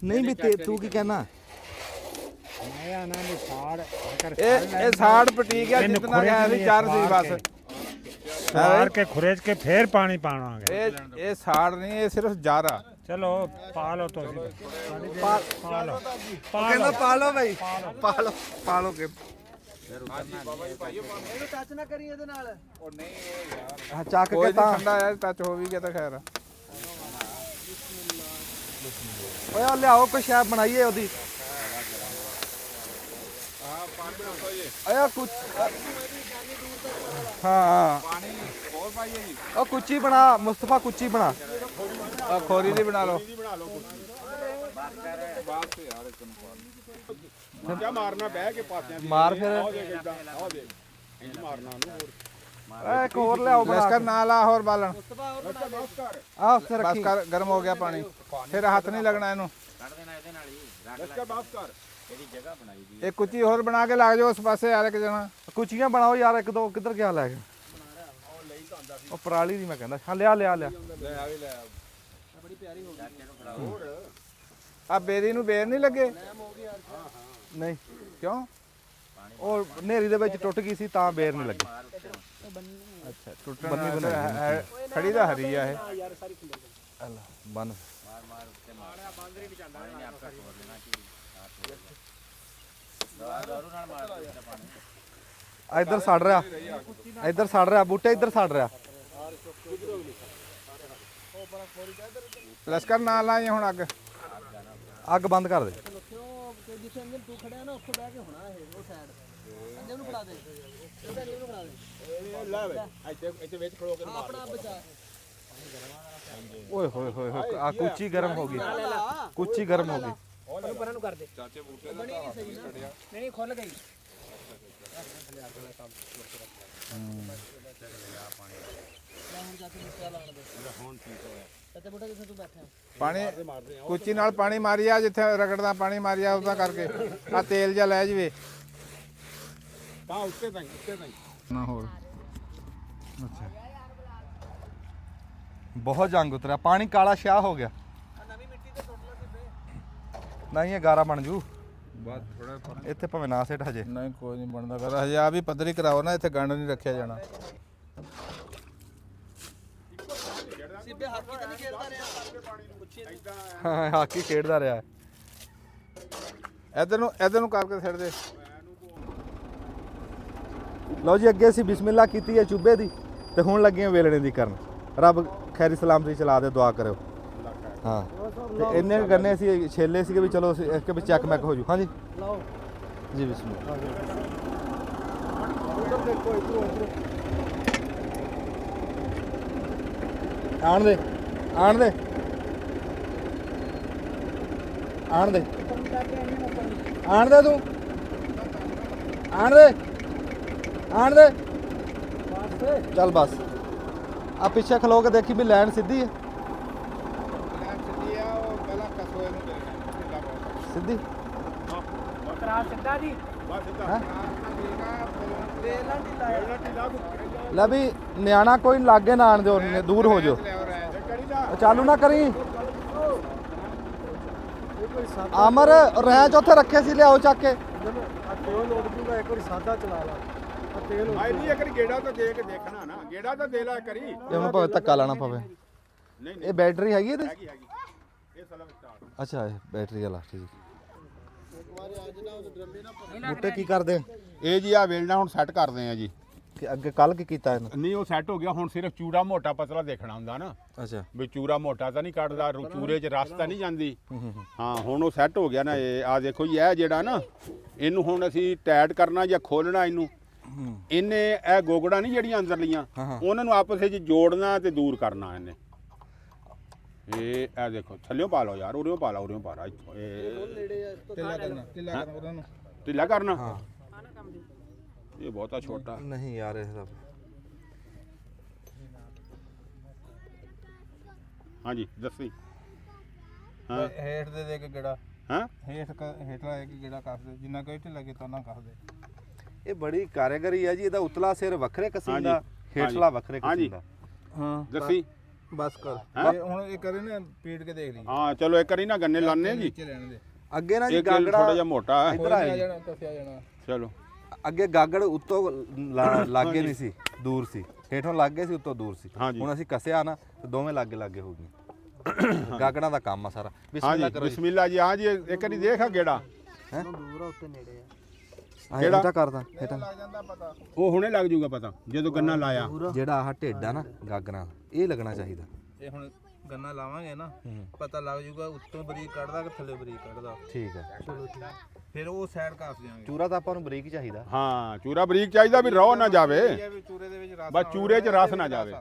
ਨਹੀਂ ਵੀ ਤੂੰ ਕੀ ਕਹਿਣਾ? ਮੈਂ ਨਾ ਵੀ ਸਾੜ ਇਹ ਸਾੜ ਪਟੀ ਗਿਆ, ਜਿੰਨਾ ਗਿਆ ਸੀ ਚਾਰ ਸੀ ਬਸ। ਮਾਰ ਕੇ ਖੁਰੇਜ ਕੇ ਫੇਰ ਪਾਣੀ ਪਾਵਾਂਗੇ। ਇਹ ਸਾੜ ਨਹੀਂ, ਇਹ ਸਿਰਫ ਜਾਰਾ। ਚਲੋ ਪਾ ਲਓ ਤੁਸੀਂ, ਪਾ ਲਓ ਕਹਿੰਦਾ ਪਾ ਲਓ ਭਾਈ, ਪਾ ਲਓ ਪਾ ਲਓ ਕਿ ਇਹਨੂੰ ਟੱਚ ਨਾ ਕਰੀ ਇਹਦੇ ਨਾਲ। ਉਹ ਨਹੀਂ ਯਾਰ, ਹਾਂ ਚੱਕ ਕੋਈ ਕੇ ਨਹੀਂ, ਤਾਂ ਠੰਡਾ ਹੈ, ਟੱਚ ਹੋ ਵੀ ਗਿਆ ਤਾਂ ਖੈਰ। ਓਏ ਆ ਲਿਆਓ ਕੋਈ ਸ਼ੈ ਬਣਾਈਏ ਉਹਦੀ। ਆਇਆ ਕੁਛ ਹਾਂ ਪਾਣੀ ਹੋਰ ਪਾਈਏ ਜੀ। ਉਹ ਕੁੱਚੀ ਬਣਾ ਮੁਸਤਫਾ, ਕੁੱਚੀ ਬਣਾ। ਆ ਖੋਰੀ ਦੀ ਬਣਾ ਲਓ। ਕਿਆ ਮਾਰਨਾ ਬਹਿ ਕੇ ਪਾਸਿਆਂ ਦੀ ਮਾਰ ਫਿਰ। ਆਹ ਦੇਖ ਇਦਾਂ ਆਹ ਦੇਖ ਇੰਜ ਮਾਰਨਾ ਉਹਨੂੰ ਹੋਰ ਇੱਕ ਹੋਰ ਲਿਆਓ ਬਣਾ ਲਸ਼ਕਰ ਨਾ ਲਾ ਹੋਰ ਬਾਲਣ ਆਹ ਉੱਥੇ ਬਸ ਰੱਖੀ ਕਰ ਗਰਮ ਹੋ ਗਿਆ ਪਾਣੀ ਫਿਰ ਹੱਥ ਨਹੀਂ ਲੱਗਣਾ ਇਹਨੂੰ ਲਸ਼ਕਰ ਬਾਸ ਕਰ ਇਹ ਕੁੱਚੀ ਹੋਰ ਬਣਾ ਕੇ ਲੱਗ ਜਾਓ ਉਸ ਪਾਸੇ ਯਾਰ ਇੱਕ ਜਣਾ ਕੁਚੀਆਂ ਬਣਾਓ ਯਾਰ ਇੱਕ ਦੋ ਕਿੱਧਰ ਗਿਆ ਲੈ ਕੇ ਉਹ ਪਰਾਲੀ ਦੀ ਮੈਂ ਕਹਿੰਦਾ ਹਾਂ ਲਿਆ ਆ ਬੇਰੀ ਨੂੰ ਬੇਰ ਨਹੀਂ ਲੱਗੇ ਨਹੀਂ ਕਿਉਂ ਉਹ ਹਨੇਰੀ ਦੇ ਵਿੱਚ ਟੁੱਟ ਗਈ ਸੀ ਤਾਂ ਬੇਰ ਨਹੀਂ ਲੱਗੀ ਅੱਛਾ ਟੁੱਟਣ ਖੜੀ ਦਾ ਹਰੀ ਆ ਇਹ ਅੱਲਾ ਬੰਨ ਇੱਧਰ ਸੜ ਰਿਹਾ ਬੂਟੇ ਇੱਧਰ ਸੜ ਰਿਹਾ ਲਸ਼ਕਰ ਨਾ ਲਾਈ ਹੁਣ ਅੱਗ ਅੱਗ ਬੰਦ ਕਰ ਦੇ ਓਏ ਹੋਏ ਹੋਏ ਹੋਏ ਆ ਕੁੱਚੀ ਗਰਮ ਹੋ ਗਈ ਕੁੱਚੀ ਗਰਮ ਹੋ ਗਈ ਨਹੀਂ ਖੁੱਲ ਗਈ ਪਾਣੀ ਕੁੱਚੀ ਨਾਲ ਪਾਣੀ ਮਾਰੀਆ ਜਿੱਥੇ ਰਗੜਦਾ ਪਾਣੀ ਮਾਰੀਆ ਉਹਦਾ ਕਰਕੇ ਆ ਤੇਲ ਜਿਹਾ ਲੈ ਜਵੇ ਤਾਂ ਉੱਤੇ ਤਾਂ ਨਾ ਹੋਰ ਅੱਛਾ ਬਹੁਤ ਜੰਗ ਉਤਰਿਆ ਪਾਣੀ ਕਾਲਾ ਸ਼ਾਹ ਹੋ ਗਿਆ ਨਹੀਂ ਇਹ ਗਾਰਾ ਬਣ ਜੂ ਬਾਤ ਥੋੜਾ ਇੱਥੇ ਭਾਵੇਂ ਨਾ ਸਿੱਟ ਹਜੇ ਨਹੀਂ ਕੋਈ ਨਹੀਂ ਬਣਦਾ ਕਰ ਹਜੇ ਆ ਵੀ ਪੱਧਰੀ ਕਰਾਓ ਨਾ ਇੱਥੇ ਗੰਡ ਨਹੀਂ ਰੱਖਿਆ ਜਾਣਾ ਹਾਂ ਹਾਕੀ ਖੇਡਦਾ ਰਿਹਾ ਇੱਧਰ ਨੂੰ ਕਰਕੇ ਛੱਡ ਦੇ ਲਓ ਜੀ ਅੱਗੇ ਅਸੀਂ ਬਿਸਮਿਲ੍ਲਾ ਕੀਤੀ ਹੈ ਚੁੱਭੇ ਦੀ ਤੇ ਹੁਣ ਲੱਗੇ ਹਾਂ ਵੇਲਣੇ ਦੀ ਕਰਨ ਰੱਬ ਖੈਰੀ ਸਲਾਮਤੀ ਚਲਾ ਦੇ ਦੁਆ ਕਰਿਓ ਹਾਂ ਤੇ ਇੰਨੇ ਕੁ ਗੰਨੇ ਅਸੀਂ ਛੇਲੇ ਸੀਗੇ ਵੀ ਚਲੋ ਅਸੀਂ ਇੱਕ ਵੀ ਚੱਕ ਮੈਕ ਹੋ ਜੂ ਹਾਂਜੀ ਲਓ ਜੀ ਬਿਸਮਿਲ੍ਲਾ ਆਣ ਦੇ ਆਣ ਦੇ ਆਣ ਦੇ ਆਣ ਦੇ ਤੂੰ ਆਣ ਦੇ ਆਣ ਦੇ ਚੱਲ ਬਸ ਆ ਪਿੱਛੇ ਖਲੋ ਕੇ ਦੇਖੀ ਵੀ ਲਾਈਨ ਸਿੱਧੀ ਹੈ ਸਿੱਧੀ ਸਿੱਧਾ ਜੀ ਹੈਂ? ਲੈ ਵੀ ਨਿਆਣਾ ਕੋਈ ਲਾਗੇ ਨਾ ਆਣ ਦਿਓ ਦੂਰ ਹੋ ਜਾਓ ਚਾਲੂ ਨਾ ਕਰੀ ਅਮਰ ਰੈਂਚ ਉੱਥੇ ਰੱਖੇ ਸੀ ਲਿਆਓ ਚੱਕ ਕੇ ਆਈ ਨਹੀਂ ਇੱਕ ਗੇੜਾ ਤਾਂ ਦੇ ਕੇ ਦੇਖਣਾ ਨਾ ਗੇੜਾ ਤਾਂ ਦੇ ਲੈ ਕਰੀ ਇਹ ਹੁਣ ਭਾਵੇਂ ਧੱਕਾ ਲਾਣਾ ਪਵੇ ਨਹੀਂ ਇਹ ਬੈਟਰੀ ਹੈਗੀ ਇਹਦੇ ਹੈਗੀ ਇਹ ਸਲਮ ਸਟਾਰਟ ਅੱਛਾ ਇਹ ਬੈਟਰੀ ਵਾਲਾ ਠੀਕ ਬੂਟੇ ਕੀ ਕਰਦੇ ਇਹ ਜੀ ਆ ਵੇਲਣਾ ਹੁਣ ਸੈੱਟ ਕਰਦੇ ਆ ਜੀ ਕਿ ਅੱਗੇ ਕੱਲ ਕੀ ਕੀਤਾ ਇਹਨੂੰ ਨਹੀਂ ਉਹ ਸੈੱਟ ਹੋ ਗਿਆ ਹੁਣ ਸਿਰਫ ਚੂੜਾ ਮੋਟਾ ਪਤਲਾ ਦੇਖਣਾ ਹੁੰਦਾ ਨਾ ਅੱਛਾ ਵੀ ਚੂੜਾ ਮੋਟਾ ਤਾਂ ਨਹੀਂ ਕੱਢਦਾ ਚੂਰੇ 'ਚ ਰਸ ਤਾਂ ਨਹੀਂ ਜਾਂਦੀ ਹਾਂ ਹੁਣ ਉਹ ਸੈੱਟ ਹੋ ਗਿਆ ਨਾ ਇਹ ਆ ਦੇਖੋ ਜੀ ਇਹ ਜਿਹੜਾ ਨਾ ਇਹਨੂੰ ਹੁਣ ਅਸੀਂ ਟਾਈਟ ਕਰਨਾ ਜਾਂ ਖੋਲਣਾ ਇਹਨੂੰ ਇਹਨੇ ਇਹ ਗੋਗੜਾ ਨਹੀਂ ਜਿਹੜੀਆਂ ਅੰਦਰਲੀਆਂ ਉਹਨਾਂ ਨੂੰ ਆਪਸ ਵਿੱਚ ਜੋੜਨਾ ਤੇ ਦੂਰ ਕਰਨਾ ਇਹਨੇ ਇਹ ਦੇਖੋ ਥੱਲਿਓਂ ਪਾ ਲਓ ਯਾਰ ਉਰਿਓਂ ਪਾ ਲਾ ਇੱਥੋਂ ਇਹ ਢਿੱਲਾ ਕਰਨਾ ਹਾਂ ਇਹ ਬਹੁਤਾ ਛੋਟਾ ਨਹੀਂ ਯਾਰ ਇਹ ਸਭ ਹਾਂਜੀ ਦੱਸੀ ਹੇਠ ਦੇ ਕੇ ਗੇੜਾ ਹਾਂ ਹੇਠਲਾ ਇੱਕ ਗੇੜਾ ਕੱਸ ਦੇ ਜਿੰਨਾ ਕੋਈ ਢਿੱਲਾ ਕੀਤਾ ਉਹਨਾਂ ਕੱਸ ਦੇ ਇਹ ਬੜੀ ਕਾਰੀਗਰੀ ਹੈ ਜੀ ਇਹਦਾ ਉਤਲਾ ਸਿਰ ਵੱਖਰੇ ਕਿਸਮ ਦਾ ਹੇਠਲਾ ਵੱਖਰੇ ਕਿਸਮ ਦਾ ਹਾਂ ਦੱਸੀ ਬਸ ਕਰ ਇਹ ਹੁਣ ਇਹ ਕਰੇ ਨਾ ਪੀੜ ਕੇ ਦੇਖ ਲਈ ਹਾਂ ਚਲੋ ਇੱਕ ਵਾਰੀ ਨਾ ਗੰਨੇ ਲਾਣੇ ਜੀ ਨੀਚੇ ਲੈਣ ਦੇ ਅੱਗੇ ਨਾ ਜੀ ਇਹ ਗੱਲ ਥੋੜਾ ਗਾਗੜਾ ਜਿਹਾ ਮੋਟਾ ਹੈ ਇੱਧਰ ਆ ਜੀ। ਜਾਣਾ ਕੱਸਿਆ ਜਾਣਾ ਚਲੋ ਅੱਗੇ ਗਾਗੜ ਉੱਤੋਂ ਲਾਗੇ ਨਹੀਂ ਸੀ ਦੂਰ ਸੀ ਹੇਠੋਂ ਲੱਗੇ ਸੀ ਉੱਤੋਂ ਦੂਰ ਸੀ ਹਾਂਜੀ। ਹੁਣ ਅਸੀਂ ਕੱਸਿਆ ਨਾ ਤੇ ਦੋਵੇਂ ਲਾਗੇ ਹੋ ਗਏ ਗਾਗੜਾਂ ਦਾ ਕੰਮ ਆ ਸਾਰਾ ਬਿਸਮਿਲ੍ਲਾ ਹਾਂਜੀ ਕਰੋ ਜੀ ਬਿਸਮਿਲ੍ਲਾ ਜੀ ਹਾਂ ਜੀ ਇੱਕ ਵਾਰੀ ਦੇਖ ਆ ਗੇੜਾ ਕਿਹੜਾ ਹੇਠਾਂ ਕਰਦਾ ਹੇਠਾਂ ਉਹ ਹੁਣੇ ਲੱਗ ਜੂਗਾ ਪਤਾ ਜਦੋਂ ਗੰਨਾ ਲਾਇਆ ਜਿਹੜਾ ਆਹ ਢਿੱਡ ਆ ਨਾ ਗਾਗਰਾਂ ਇਹ ਲੱਗਣਾ ਚਾਹੀਦਾ ਇਹ ਹੁਣ ਗੰਨਾ ਲਾਵਾਂਗੇ ਨਾ ਪਤਾ ਲੱਗ ਜੂਗਾ ਉੱਤੋਂ ਬਰੀਕ ਕੱਢਦਾ ਕਿ ਥੱਲੇ ਬਰੀਕ ਕੱਢਦਾ ਠੀਕ ਹੈ ਫਿਰ ਉਹ ਸਾਈਡ ਕੱਸ ਦਿਆਂਗੇ ਚੂਰਾ ਤਾਂ ਆਪਾਂ ਨੂੰ ਬਰੀਕ ਚਾਹੀਦਾ ਹਾਂ ਚੂਰਾ ਬਰੀਕ ਚਾਹੀਦਾ ਵੀ ਰੋ ਨਾ ਜਾਵੇ ਇਹ ਵੀ ਚੂਰੇ ਦੇ ਵਿੱਚ ਰਸ ਬਸ ਚੂਰੇ 'ਚ ਰਸ ਨਾ ਜਾਵੇ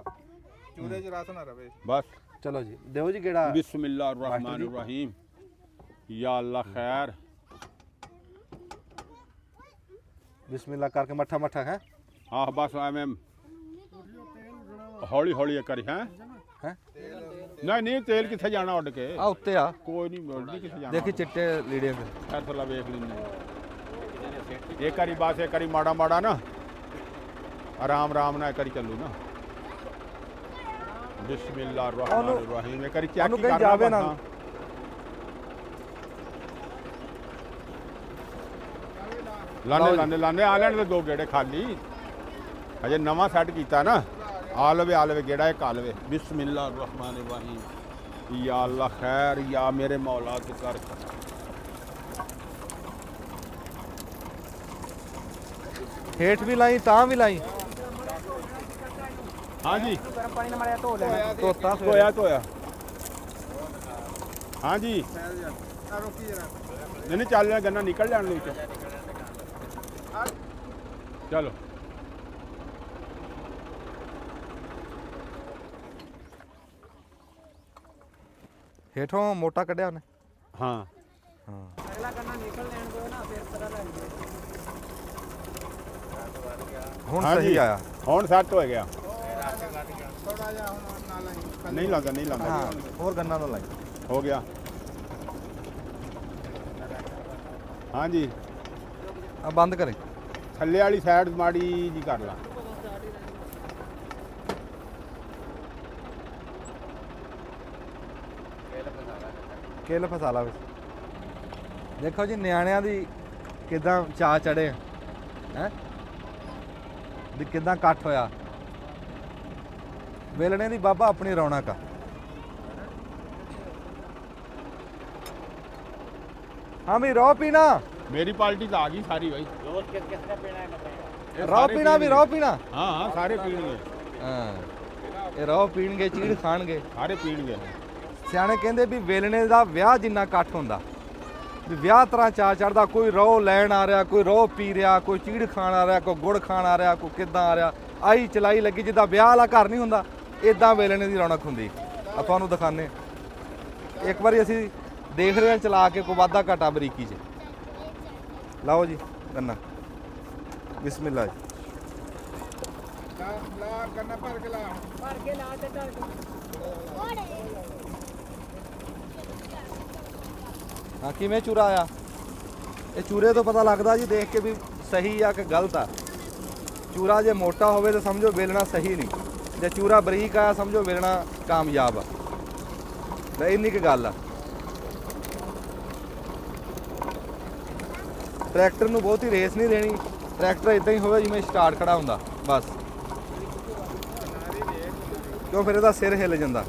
ਚੂਰੇ 'ਚ ਰਸ ਨਾ ਰਵੇ ਬਸ ਚਲੋ ਜੀ ਦਿਓ ਜੀ ਕਿਹੜਾ ਬਿਸਮਿਲ੍ਲਾਹਿਰ ਰਹਿਮਾਨਿਰ ਰਹੀਮ ਯਾ ਅੱਲਾ ਖੈਰ। ਬਿਸਮਿਲ੍ਲਾ ਕਰਕੇ ਮੱਠਾ ਮੱਠਾ ਹੈ ਆਹ ਬਸ ਐਵੇਂ ਹੌਲੀ ਹੌਲੀ ਕਰੀ ਹੈ। ਹੈ ਨਹੀਂ ਨਹੀਂ ਤੇਲ ਕਿੱਥੇ ਜਾਣਾ ਉੱਡ ਕੇ? ਆ ਉੱਤੇ ਆ ਕੋਈ ਨਹੀਂ ਉੱਡ ਕਿੱਥੇ ਜਾਣਾ। ਦੇਖੀ ਚਿੱਟੇ ਲੀੜੇ ਤੇ ਖੈਰ ਥੋੜਾ ਵੇਖ ਲੈਂਦੇ ਇੱਕ ਵਾਰੀ ਬਸ ਇੱਕ ਵਾਰੀ ਮਾੜਾ ਮਾੜਾ ਨਾ ਆਰਾਮ ਨਾਲ ਇੱਕ ਵਾਰੀ ਚੱਲੂ ਨਾ। ਬਿਸਮਿਲ੍ਲਾਹਿਰ ਰਹਿਮਾਨਿਰ ਰਹੀਮ ਇੱਕ ਵਾਰੀ ਚੈੱਕ ਉਹਨੂੰ ਹੀ ਕਹੀਂ ਕਰਨਾ ਜਾਵੇ ਨਾ। ਬੰਦਾ। ਲਾਣੇ ਆ ਲੈਣ ਦੇ ਦੋ ਗੇੜੇ ਖਾਲੀ ਅਜੇ ਨਵਾਂ ਸੈੱਟ ਕੀਤਾ ਨਾ। ਆ ਲਵੇ ਗੇੜਾ ਇੱਕ ਆ ਲਵੇ। ਬਿਸਮਿਲ੍ਲਾਹਿਰ ਰਹਿਮਾਨਿਰ ਰਹੀਮ ਯਾ ਅੱਲਾ ਖੈਰ ਯਾ ਮੇਰੇ ਮੌਲਾ ਤੇ ਕਰ। ਹੇਠ ਵੀ ਲਾਈ ਤਾਂ ਵੀ ਲਾਈ। ਹਾਂਜੀ ਪਾਣੀ ਨਾਲ ਮਾਰਿਆ ਧੋ ਲੈਣਾ। ਧੋਤਾ ਧੋਇਆ ਹਾਂਜੀ ਨਹੀਂ ਚੱਲ ਰਿਹਾ ਗੰਨਾ ਨਿਕਲ ਜਾਣ ਦੇ ਵਿੱਚੋਂ। ਚਲੋ ਹੇਠੋਂ ਮੋਟਾ ਕੱਢਿਆ ਉਹਨੇ। ਹਾਂ ਅਗਲਾ ਕੰਨਾ ਨਿਕਲ ਲੈਣ ਦਿਓ ਨਾ ਫਿਰ ਪਤਾ ਲੱਗ ਜਾਏ। ਹੁਣ ਹਾਂਜੀ। ਸਹੀ ਆਇਆ। ਹੁਣ ਸੈੱਟ ਹੋ ਗਿਆ। ਥੋੜਾ ਜਿਹਾ ਹੁਣ ਨਾਲ ਨਹੀਂ ਲਾਉਂਦਾ ਹਾਂ ਹੋਰ ਗੰਨਾ ਨਾ ਲਾਈ। ਹੋ ਗਿਆ ਹਾਂਜੀ। ਆ ਬੰਦ ਕਰੇ। ਥੱਲੇ ਵਾਲੀ ਸਾਈਡ ਮਾੜੀ ਜੀ ਕਰ ਲਾ। ਕਿੱਲ ਫਸਾ ਲਾ ਵਿੱਚ। ਦੇਖੋ ਜੀ ਨਿਆਣਿਆਂ ਦੀ ਕਿਦਾਂ ਚਾਅ ਚੜੇ ਹੈ ਵੀ ਕਿਦਾਂ ਇਕੱਠ ਹੋਇਆ। ਵੇਲਣੇ ਦੀ ਬਾਬਾ ਆਪਣੀ ਰੌਣਕ ਆ। ਹਾਂ ਵੀ ਰੋ ਪੀਣਾ ਮੇਰੀ ਪਾਰਟੀ ਤਾਂ ਆ ਗਈ ਸਾਰੀ ਬਾਈ। ਰੋ ਪੀਣਾ ਵੀ ਰੋ ਪੀਣਾ। ਹਾਂ ਸਾਰੇ ਪੀਣਗੇ। ਹਾਂ ਇਹ ਰੋ ਪੀਣਗੇ ਚੀੜ ਖਾਣਗੇ ਸਾਰੇ ਪੀਣਗੇ। ਸਿਆਣੇ ਕਹਿੰਦੇ ਵੀ ਵੇਲਣੇ ਦਾ ਵਿਆਹ ਜਿੰਨਾ ਇਕੱਠ ਹੁੰਦਾ ਵੀ ਵਿਆਹ ਤਰ੍ਹਾਂ ਚਾਅ ਚੜਦਾ। ਕੋਈ ਰੋ ਲੈਣ ਆ ਰਿਹਾ, ਕੋਈ ਰੋ ਪੀ ਰਿਹਾ, ਕੋਈ ਚੀੜ ਖਾਣ ਆ ਰਿਹਾ, ਕੋਈ ਗੁੜ ਖਾਣ ਆ ਰਿਹਾ, ਕੋਈ ਕਿੱਦਾਂ ਆ ਰਿਹਾ। ਆਈ ਚਲਾਈ ਲੱਗੀ ਜਿੱਦਾਂ ਵਿਆਹ ਵਾਲਾ ਘਰ ਨਹੀਂ ਹੁੰਦਾ ਇਦਾਂ ਵੇਲਣੇ ਦੀ ਰੌਣਕ ਹੁੰਦੀ। ਆ ਤੁਹਾਨੂੰ ਦਿਖਾਣੇ ਇੱਕ ਵਾਰੀ ਅਸੀਂ ਦੇਖ ਰਹੇ ਹਾਂ ਚਲਾ ਕੇ ਕੋਈ ਵਾਧਾ ਘਾਟਾ ਬਰੀਕੀ 'ਚ। ਲਓ ਜੀ ਗੰਨਾ ਬਿਸਮਿਲ੍ਲਾ ਜੀ। ਲਾ ਗੰਨਾ ਭਰ ਕੇ ਲਾ ਓੜੇ ਹਾਂ ਕਿਵੇਂ ਚੂਰਾ ਆਇਆ? ਇਹ ਚੂਰੇ ਤੋਂ ਪਤਾ ਲੱਗਦਾ ਜੀ ਦੇਖ ਕੇ ਵੀ ਸਹੀ ਆ ਕਿ ਗਲਤ ਆ। ਚੂਰਾ ਜੇ ਮੋਟਾ ਹੋਵੇ ਤਾਂ ਸਮਝੋ ਵੇਲਣਾ ਸਹੀ ਨਹੀਂ, ਜੇ ਚੂਰਾ ਬਰੀਕ ਆ ਸਮਝੋ ਵੇਲਣਾ ਕਾਮਯਾਬ ਆ। ਤਾਂ ਇੰਨੀ ਕੁ ਗੱਲ ਆ। ਟਰੈਕਟਰ ਨੂੰ ਬਹੁਤੀ ਰੇਸ ਨਹੀਂ ਦੇਣੀ। ਟਰੈਕਟਰ ਇਦਾਂ ਹੀ ਹੋਵੇ ਜਿਵੇਂ ਸਟਾਰਟ ਖੜਾ ਹੁੰਦਾ ਬਸ, ਕਿਉਂ ਫਿਰ ਇਹਦਾ ਸਿਰ ਹਿੱਲ ਜਾਂਦਾ।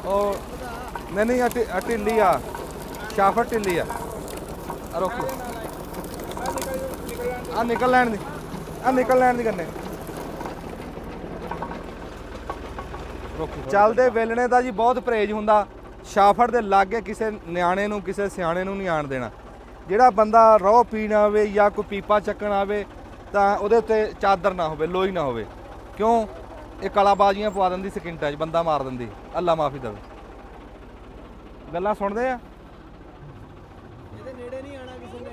ਉਹ ਨਹੀਂ ਆ ਢਿੱਲੀ ਆ, ਸ਼ਾਫਟ ਢਿੱਲੀ ਆ। ਆ ਰੋਕੋ ਆ ਨਿਕਲ ਲੈਣ ਦੀ, ਆ ਨਿਕਲ ਲੈਣ ਦੀ ਗੰਨੇ। ਚੱਲਦੇ ਵੇਲਣੇ ਦਾ ਜੀ ਬਹੁਤ ਪਰਹੇਜ ਹੁੰਦਾ। ਸ਼ਾਫਟ ਦੇ ਲਾਗੇ ਕਿਸੇ ਨਿਆਣੇ ਨੂੰ ਕਿਸੇ ਸਿਆਣੇ ਨੂੰ ਨਹੀਂ ਆਣ ਦੇਣਾ। ਜਿਹੜਾ ਬੰਦਾ ਰੋਹ ਪੀਣ ਆਵੇ ਜਾਂ ਕੋਈ ਪੀਪਾ ਚੱਕਣ ਆਵੇ ਤਾਂ ਉਹਦੇ ਉੱਤੇ ਚਾਦਰ ਨਾ ਹੋਵੇ, ਲੋਈ ਨਾ ਹੋਵੇ। ਕਿਉਂ? ਇਹ ਕਲਾਬਾਜ਼ੀਆਂ ਪਵਾ ਦਿੰਦੀ ਸਕਿੰਟਾਂ 'ਚ, ਬੰਦਾ ਮਾਰ ਦਿੰਦੀ। ਅੱਲਾ ਮਾਫੀ ਦੇਵੇ। ਗੱਲਾਂ ਸੁਣਦੇ ਆ। ਇਹਦੇ ਨੇੜੇ ਨਹੀਂ ਆਣਾ ਕਿਸੇ ਨੇ।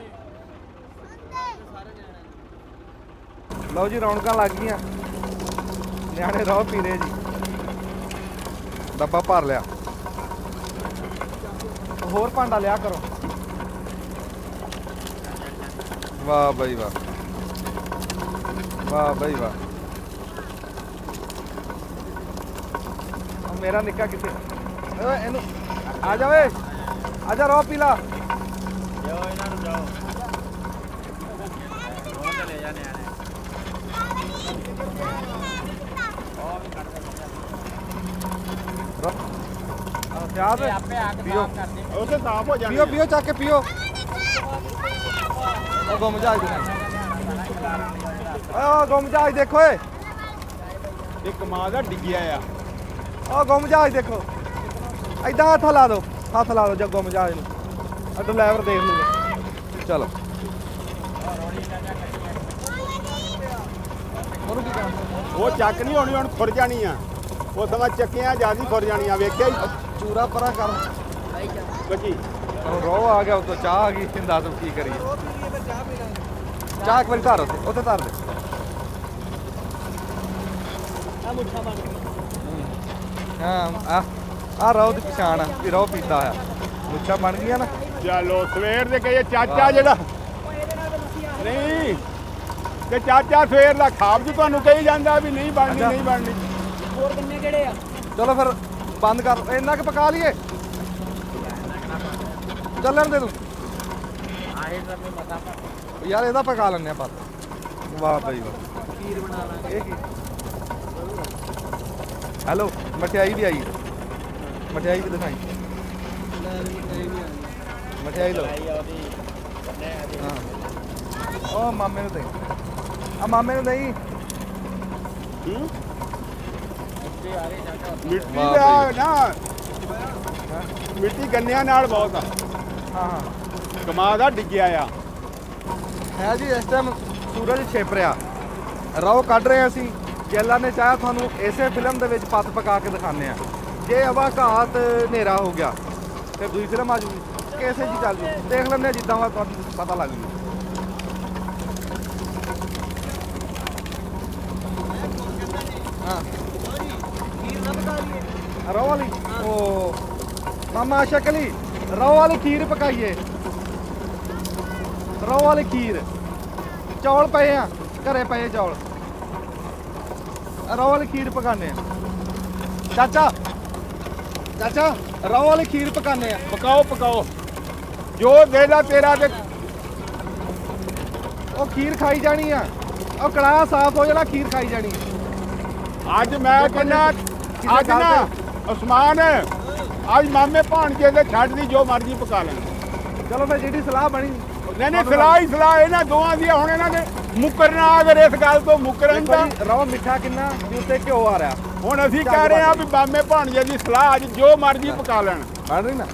ਸਾਰੇ ਨਿਆਣਿਆਂ ਲਓ ਜੀ ਰੌਣਕਾਂ ਲੱਗ ਗਈਆਂ। ਨਿਆਣੇ ਰੋਹ ਪੀ ਰਹੇ ਜੀ। ਡੱਬਾ ਭਰ ਲਿਆ। ਹੋਰ ਭਾਂਡਾ ਲਿਆ ਕਰੋ। ਵਾਹ ਬਈ ਵਾਹ, ਵਾਹ ਬਈ ਵਾਹ। ਮੇਰਾ ਨਿੱਕਾ ਕਿੱਥੇ? ਓਏ ਇਹਨੂੰ ਆ ਜਾ ਓਏ, ਆ ਜਾ ਰੋਹ ਪੀ ਲਾ। ਜਾਓ ਇਹਨਾਂ ਨੂੰ ਜਾਓ। ਉਹ ਚਲੇ ਜਾ ਨਿਆਣੇ। ਪਿਆਜ਼ ਆਪੇ ਆ ਕੇ ਪੀਓ। ਸਾਫ਼ ਕਰਦੇ। ਉਸੇ ਸਾਫ ਹੋ ਜਾਣੀ ਪੀਓ ਪੀਓ ਚੱਕ ਕੇ ਪੀਓ। ਉਹ ਗੁੰਮ ਜਹਾਜ਼ ਓਏ ਗੁੰਮ ਜਹਾਜ਼ ਦੇਖੋ ਏ। ਇਹ ਕਮਾਲ ਦਾ ਡਿੱਗਿਆ ਆ। ਉਹ ਗੁੰਮ ਜਹਾਜ਼ ਦੇਖੋ। ਐਦਾਂ ਹੱਥ ਲਾ ਦਿਓ, ਹੱਥ ਲਾ ਦਿਓ ਜੱਗੋ ਮਜਾਜ ਨੂੰ। ਡਰਾਈਵਰ ਦੇਖ ਲੂਗਾ। ਚਲੋ ਉਹਨੂੰ ਕੀ ਕਹਾਂ? ਉਹ ਚੱਕ ਨਹੀਂ ਹੋਣੀ, ਹੁਣ ਖੁਰ ਜਾਣੀ ਆ। ਉਹ ਸਮਾਂ ਚੱਕਿਆ ਜਿਆਦੀ ਖੁਰ ਜਾਣੀ ਆ, ਵੇਖਿਆ ਹੀ ਚੂਰਾ ਪਰਾਂ ਕਰ। ਬੱਜੀ। ਹੁਣ ਰੋ ਆ ਗਿਆ, ਉਤੋਂ ਚਾਹ ਆ ਗਈ, ਦੱਸ ਕੀ ਕਰੀਏ? ਚਾਹ ਇੱਕ ਵਾਰੀ ਧਰ ਉੱਥੇ ਧਰ ਦੇ। ਹਾਂ ਆ ਰੋ ਦੀ ਪਛਾਣ ਆ ਵੀ ਰੋ ਪੀਂਦਾ ਆ। ਮੁੱਛਾਂ ਬਣ ਗਈਆਂ ਨਾ। ਚਲੋ ਸਵੇਰ ਦੇ ਕਹੇ ਚਾਚਾ ਜਿਹੜਾ ਨਹੀਂ ਤੇ ਚਾਚਾ ਸਵੇਰ ਦਾ ਖਾਬ ਜੀ ਤੁਹਾਨੂੰ ਕਹੀ ਜਾਂਦਾ ਵੀ ਨਹੀਂ ਬਣਨੀ ਨਹੀਂ ਬਣਨੀ। ਹੋਰ ਕਿੰਨੇ ਕਿਹੜੇ ਆ? ਚਲੋ ਫਿਰ ਬੰਦ ਕਰ, ਇੰਨਾ ਕਿ ਪਕਾ ਲਈਏ। ਚੱਲਣ ਦੇ ਤੂੰ ਯਾਰ, ਇਹਦਾ ਪਕਾ ਲੈਣੇ ਆਪਾਂ। ਵਾਹ ਬਈ ਵਾਹ, ਖੀਰ ਬਣਾ ਲਾਂਗੇ। ਇਹ ਕੀ? ਹੈਲੋ, ਮਠਿਆਈ ਵੀ ਆਈ। ਮਠਿਆਈ ਵੀ ਦਿਖਾਈ। ਮਠਿਆਈ ਲਓ। ਹਾਂ, ਉਹ ਮਾਮੇ ਨੂੰ ਦੇ। ਆ ਮਾਮੇ ਨੂੰ ਦੇਈ। ਮਿੱਟੀ ਵਾਹ ਦਾ ਨਾ, ਮਿੱਟੀ ਗੰਨਿਆਂ ਨਾਲ ਬਹੁਤ ਆ। ਹਾਂ ਹਾਂ, ਕਮਾ ਦਾ ਡਿੱਗਿਆ ਆ ਹੈ ਜੀ। ਇਸ ਟਾਈਮ ਸੂਰਜ ਛਿਪ ਰਿਹਾ, ਰੋ ਕੱਢ ਰਹੇ ਅਸੀਂ। ਜੇਲਾ ਨੇ ਚਾਹਿਆ ਤੁਹਾਨੂੰ ਇਸੇ ਫਿਲਮ ਦੇ ਵਿੱਚ ਪੱਤ ਪਕਾ ਕੇ ਦਿਖਾਉਂਦੇ ਆ। ਜੇ ਹਵਾ ਘਾਤ ਹਨੇਰਾ ਹੋ ਗਿਆ ਫਿਰ ਦੂਜੀ ਫਿਲਮ ਆ ਜੂਗੀ, ਕਿਸੇ ਜੀ ਚੱਲ ਜੂ। ਦੇਖ ਲੈਂਦੇ ਆ, ਜਿੱਦਾਂ ਵਾ ਤੁਹਾਨੂੰ ਪਤਾ ਲੱਗ ਜੂ। ਹਾਂ, ਰੋ ਵਾਲੀ ਉਹ ਮਾਮਾ ਸ਼ਕਲੀ ਰੋ ਵਾਲੀ ਖੀਰ ਪਕਾਈਏ। ਰੋ ਵਾਲੀ ਖੀਰ। ਚੌਲ ਪਏ ਆ ਘਰੇ, ਪਏ ਚੌਲ। ਰੋ ਵਾਲੀ ਖੀਰ ਪਕਾਨੇ ਆ। ਚਾਚਾ ਚਾਚਾ, ਰੋ ਵਾਲੀ ਖੀਰ ਪਕਾਨੇ ਆ। ਪਕਾਓ ਪਕਾਓ ਜੋ ਦੇਦਾ ਤੇਰਾ ਤੇ ਉਹ ਖੀਰ ਖਾਈ ਜਾਣੀ ਆ। ਉਹ ਕੜਾਹ ਸਾਫ਼ ਹੋ ਜਾਣਾ, ਖੀਰ ਖਾਈ ਜਾਣੀ ਆ। ਅੱਜ ਮੈਂ ਕਹਿੰਦਾ ਅੱਜ ਗੱਲ ਨਾ ਉਸਮਾਨ ਅੱਜ ਮਾਮੇ ਭਾਣਜੇ ਦੇ ਛੱਡ ਦੀ ਜੋ ਮਰਜ਼ੀ ਪਕਾ ਲੈਣ। ਚਲੋ ਫਿਰ ਜਿਹੜੀ ਸਲਾਹ ਬਣੀ। ਨਹੀਂ ਸਲਾਹ ਹੀ ਸਲਾਹ ਇਹਨਾਂ ਦੋਵਾਂ ਦੀ ਆ। ਹੁਣ ਇਹਨਾਂ ਨੇ ਮੁੱਕਰਨਾ, ਅਗਰ ਇਸ ਗੱਲ ਤੋਂ ਮੁੱਕਰਨ ਤਾਂ ਰੋ ਮਿੱਠਾ ਕਿੰਨਾ ਵੀ ਉੱਤੇ ਘਿਓ ਆ ਰਿਹਾ। ਹੁਣ ਅਸੀਂ ਕਹਿ ਰਹੇ ਆ ਵੀ ਮਾਮੇ ਭਾਣਜੇ ਦੀ ਸਲਾਹ ਅੱਜ ਜੋ ਮਰਜ਼ੀ ਪਕਾ ਲੈਣ। ਬਣ ਰਹੀ ਨਾ,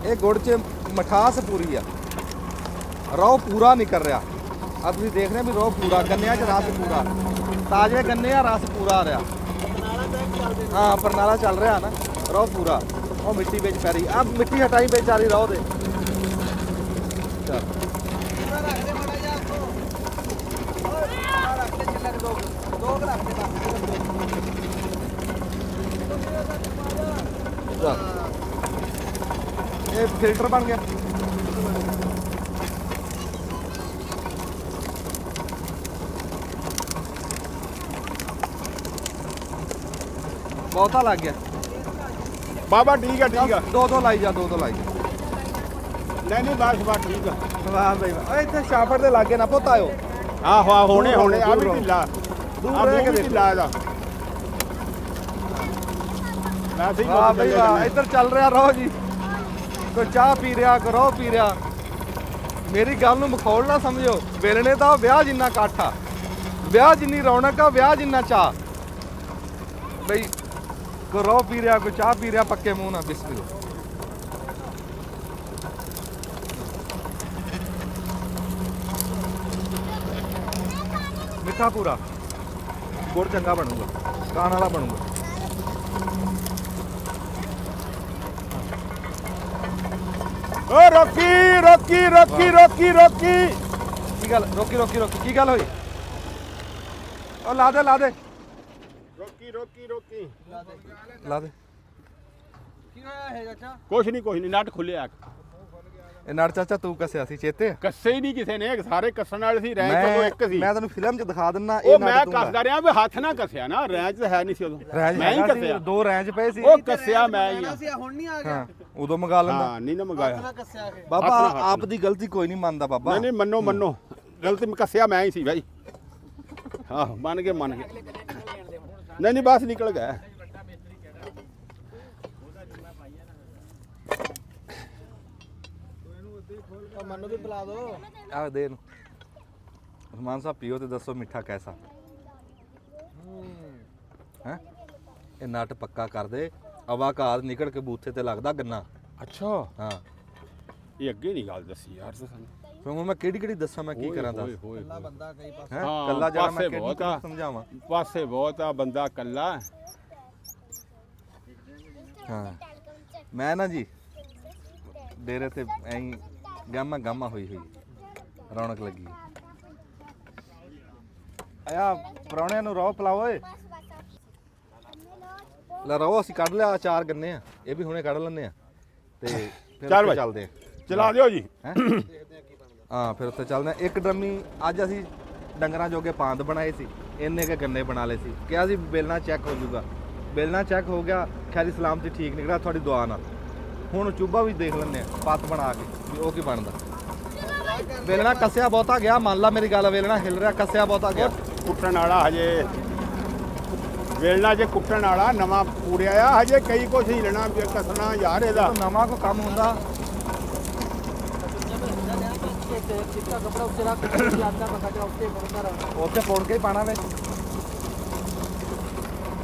ਇਹ ਗੁੜ 'ਚ ਮਠਾਸ ਪੂਰੀ ਆ। ਰੋ ਪੂਰਾ ਨਹੀਂ ਕਰ ਰਿਹਾ। ਆ ਤੁਸੀਂ ਦੇਖ ਰਹੇ ਵੀ ਰੋ ਪੂਰਾ, ਗੰਨਿਆਂ 'ਚ ਰਸ ਪੂਰਾ, ਤਾਜ਼ੇ ਗੰਨੇ ਆ, ਰਸ ਪੂਰਾ ਆ ਰਿਹਾ। ਹਾਂ, ਪਰਨਾਲਾ ਚੱਲ ਰਿਹਾ ਨਾ, ਰੋ ਪੂਰਾ। ਉਹ ਮਿੱਟੀ ਵਿੱਚ ਪੈ ਰਹੀ ਆ, ਮਿੱਟੀ ਹਟਾਈ ਵਿੱਚ ਆ ਰਹੀ ਰੋ ਦੇ। ਚੱਲ ਇਹ ਫਿਲਟਰ ਬਣ ਗਿਆ। ਬਹੁਤਾ ਲੱਗ ਗਿਆ ਬਾਬਾ ਠੀਕ ਆ ਠੀਕ ਆ। ਦੋ ਲਾਈ ਜਾ, ਦੋ ਲਾਈ ਜਾ। ਨਹੀਂ ਬਸ ਬਸ ਠੀਕ ਆ। ਵਾਹ ਬਈ ਵਾਹ। ਓਏ ਇੱਥੇ ਸ਼ਾਫਰ ਦੇ ਲਾਗੇ ਨਾ ਪੁੱਤ ਆਇਓ। ਆਹੋ ਆ ਹੋਣੇ ਹੋਣੇ ਆ ਵੀ ਦੂਰ ਢਿੱਲਾ, ਦੂਰ ਆ ਰਹਿ ਕੇ ਵੀ ਦੇਖੋ। ਢਿੱਲਾ ਇਹਦਾ। ਮੈਂ ਸਹੀ ਵਾਹ ਬਈ ਵਾਹ, ਇੱਧਰ ਚੱਲ ਰਿਹਾ ਰੋ ਜੀ। ਕੋਈ ਚਾਹ ਪੀ ਰਿਹਾ, ਕੋਈ ਰੋ ਪੀ ਰਿਹਾ। ਮੇਰੀ ਗੱਲ ਨੂੰ ਮਖੌਲ ਨਾ ਸਮਝੋ। ਵੇਲਣੇ ਦਾ ਵਿਆਹ ਜਿੰਨਾ ਇਕੱਠ ਆ, ਵਿਆਹ ਜਿੰਨੀ ਰੌਣਕ ਆ, ਵਿਆਹ ਜਿੰਨਾ ਚਾਹ। ਬਈ ਕੋਈ ਰੋ ਪੀ ਰਿਹਾ, ਕੋਈ ਚਾਹ ਪੀ ਰਿਹਾ, ਪੱਕੇ ਮੂੰਹ ਨਾਲ। ਬਿਸਮਿਲ੍ਲਾ। ਮਿੱਠਾ ਪੂਰਾ, ਗੁੜ ਚੰਗਾ ਬਣੂਗਾ, ਕਾਣ ਵਾਲਾ ਬਣੂਗਾ। ਓ ਰੋਕੀ ਰੋਕੀ ਰੋਕੀ ਰੋਕੀ ਰੋਕੀ ਕੀ ਗੱਲ? ਰੋਕੀ ਰੋਕੀ ਰੋਕੀ, ਕੀ ਗੱਲ ਹੋਈ? ਉਹ ਲਾ ਦੇ ਲਾ ਦੇ ਰੋਕੀ ਰੋਕੀ ਰੋਕੀ ਲਾ ਦੇ। ਕੀ ਹੋਇਆ ਹੈ ਚਾਚਾ? ਕੁਛ ਨਹੀਂ ਨਟ ਖੁੱਲਿਆ। ਇਹ ਨੜ ਚਾਚਾ ਤੂੰ ਕੱਸਿਆ ਸੀ, ਚੇਤੇ? ਕੱਸੇ ਹੀ ਨਹੀਂ ਕਿਸੇ ਨੇ, ਸਾਰੇ ਕੱਸਣ ਵਾਲੇ ਸੀ। ਰੈਂਚ ਤੋਂ ਇੱਕ ਸੀ। ਮੈਂ ਤੈਨੂੰ ਫਿਲਮ 'ਚ ਦਿਖਾ ਦਿੰਨਾ। ਉਹ ਮੈਂ ਕੱਸਦਾ ਰਿਹਾ ਵੀ ਹੱਥ ਨਾ ਕੱਸਿਆ ਨਾ, ਰੈਂਚ ਤਾਂ ਹੈ ਨਹੀਂ ਸੀ ਉਦੋਂ। ਮੈਂ ਹੀ ਕੱਸਿਆ। ਦੋ ਰੈਂਚ ਪਏ ਸੀ। ਉਹ ਕੱਸਿਆ ਮੈਂ ਹੀ ਆ। ਹੁਣ ਨਹੀਂ ਆ ਗਿਆ। ਹਾਂ, ਉਦੋਂ ਮੰਗਾ ਲੈਂਦਾ। ਹਾਂ ਨਹੀਂ ਨਾ ਮੰਗਾਇਆ। ਨਾ ਕੱਸਿਆ ਕੇ। ਬਾਬਾ ਆਪਣਾ ਹੱਥ ਆਪ ਦੀ ਗਲਤੀ ਕੋਈ ਨਹੀਂ ਮੰਨਦਾ ਬਾਬਾ। ਨਹੀਂ ਮੰਨੋ ਗਲਤੀ ਮੈਂ ਕੱਸਿਆ ਮੈਂ ਹੀ ਸੀ ਭਾਈ। ਹਾਂ ਮੰਨ ਗਏ ਨਹੀਂ ਬਸ ਨਿਕਲ ਗਿਆ। ਮੈਨੂੰ ਵੀ ਪਿਲਾ ਦਿਓ। ਆ ਦੇ ਇਹਨੂੰ। ਉਸਮਾਨ ਸਾਹਿਬ ਪੀਓ ਤੇ ਦੱਸੋ ਮਿੱਠਾ ਕੈਸਾ ਹੈ? ਇਹ ਨਟ ਪੱਕਾ ਕਰ ਦੇ। ਅਵਾਕਾਦ ਨਿਕਲ ਕੇ ਬੂਥੇ ਤੇ ਲੱਗਦਾ ਗੰਨਾ। ਅੱਛਾ ਹਾਂ, ਇਹ ਅੱਗੇ ਨਹੀਂ ਗੱਲ ਦੱਸੀ ਯਾਰ ਸਾਨੂੰ। ਫਿਰ ਹੁਣ ਮੈਂ ਕਿਹੜੀ ਦੱਸਾਂ ਮੈਂ ਕੀ ਕਰਾਂ ਦੱਸ ਹੋਏ ਬੰਦਾ ਕਈ ਪਾਸੇ ਹੈ ਹਾਂ, ਕੱਲਾ ਜਾਣਾ ਮੈਂ ਪਾਸੇ ਬਹੁਤ ਆ। ਕਿਹੜੀ ਸਮਝਾਵਾਂ ਪਾਸੇ ਬਹੁਤ ਆ ਬੰਦਾ ਕੱਲਾ। ਹਾਂ ਮੈਂ ਨਾ ਜੀ ਡੇਰੇ ਤੇ ਐਂ ਗਾਮਾ ਹੋਈ ਰੌਣਕ ਲੱਗੀ ਆਇਆ ਪ੍ਰਾਹੁਣਿਆਂ ਨੂੰ ਰੋ ਪਲਾਓ ਓਏ ਲੈ ਰੋ ਅਸੀਂ ਕੱਢ ਲਿਆ 4 ਗੰਨੇ ਆ ਇਹ ਵੀ ਹੁਣੇ ਕੱਢ ਲੈਣੇ ਆ ਤੇ ਫਿਰ ਚੱਲ ਉੱਥੇ ਬਾਈ। ਚੱਲਦੇ ਆ ਚਲਾ ਦਿਓ ਜੀ। ਹੈਂ? ਹਾਂ ਫਿਰ ਉੱਥੇ ਚੱਲਦੇ ਆ ਇੱਕ ਡਰਮੀ ਅੱਜ ਅਸੀਂ ਡੰਗਰਾਂ ਜੋਗੇ ਪਾਂਦ ਬਣਾਏ ਸੀ ਇੰਨੇ ਕੇ ਗੰਨੇ ਬਣਾ ਲਏ ਸੀ ਕਿਹਾ ਸੀ ਬੇਲਣਾ ਚੈੱਕ ਹੋ ਜਾਊਗਾ ਬੇਲਣਾ ਚੈੱਕ ਹੋ ਗਿਆ ਖੈਰੀ ਸਲਾਮ ਤੇ ਠੀਕ ਨਿਕਲਿਆ ਤੁਹਾਡੀ ਦੁਆ ਨਾਲ ਹੁਣ ਚੂਬਾ ਵੀ ਦੇਖ ਲੈਂਦੇ ਆ ਪੱਤ ਬਣਾ ਕੇ ਵੀ ਉਹ ਕੀ ਬਣਦਾ ਵੇਲਣਾ ਕੱਸਿਆ ਬਹੁਤਾ ਗਿਆ ਮੰਨ ਲਾ ਮੇਰੀ ਗੱਲ ਵੇਲਣਾ ਹਿਲ ਰਿਹਾ ਕੱਸਿਆ ਬਹੁਤਾ ਗਿਆ ਕੁੱਟਣ ਵਾਲਾ ਹਜੇ ਵੇਲਣਾ ਜੇ ਕੁੱਟਣ ਵਾਲਾ ਨਵਾਂ ਪੂਰਿਆ ਆ ਹਜੇ ਕਈ ਕੁਛ ਹਿਲਣਾ ਕੱਸਣਾ ਯਾਰ ਇਹਦਾ ਨਵਾਂ ਕੋ ਕੰਮ ਹੁੰਦਾ ਚਿੱਟਾ ਕਪੜਾ ਉੱਤੇ ਰੱਖ ਕੇ ਆਟਾ ਪਕਾ ਕੇ ਉੱਤੇ ਫੜਦਾ ਰਹਾ ਉੱਥੇ ਪੋੜ ਕੇ ਹੀ ਪਾਣਾ ਵਿੱਚ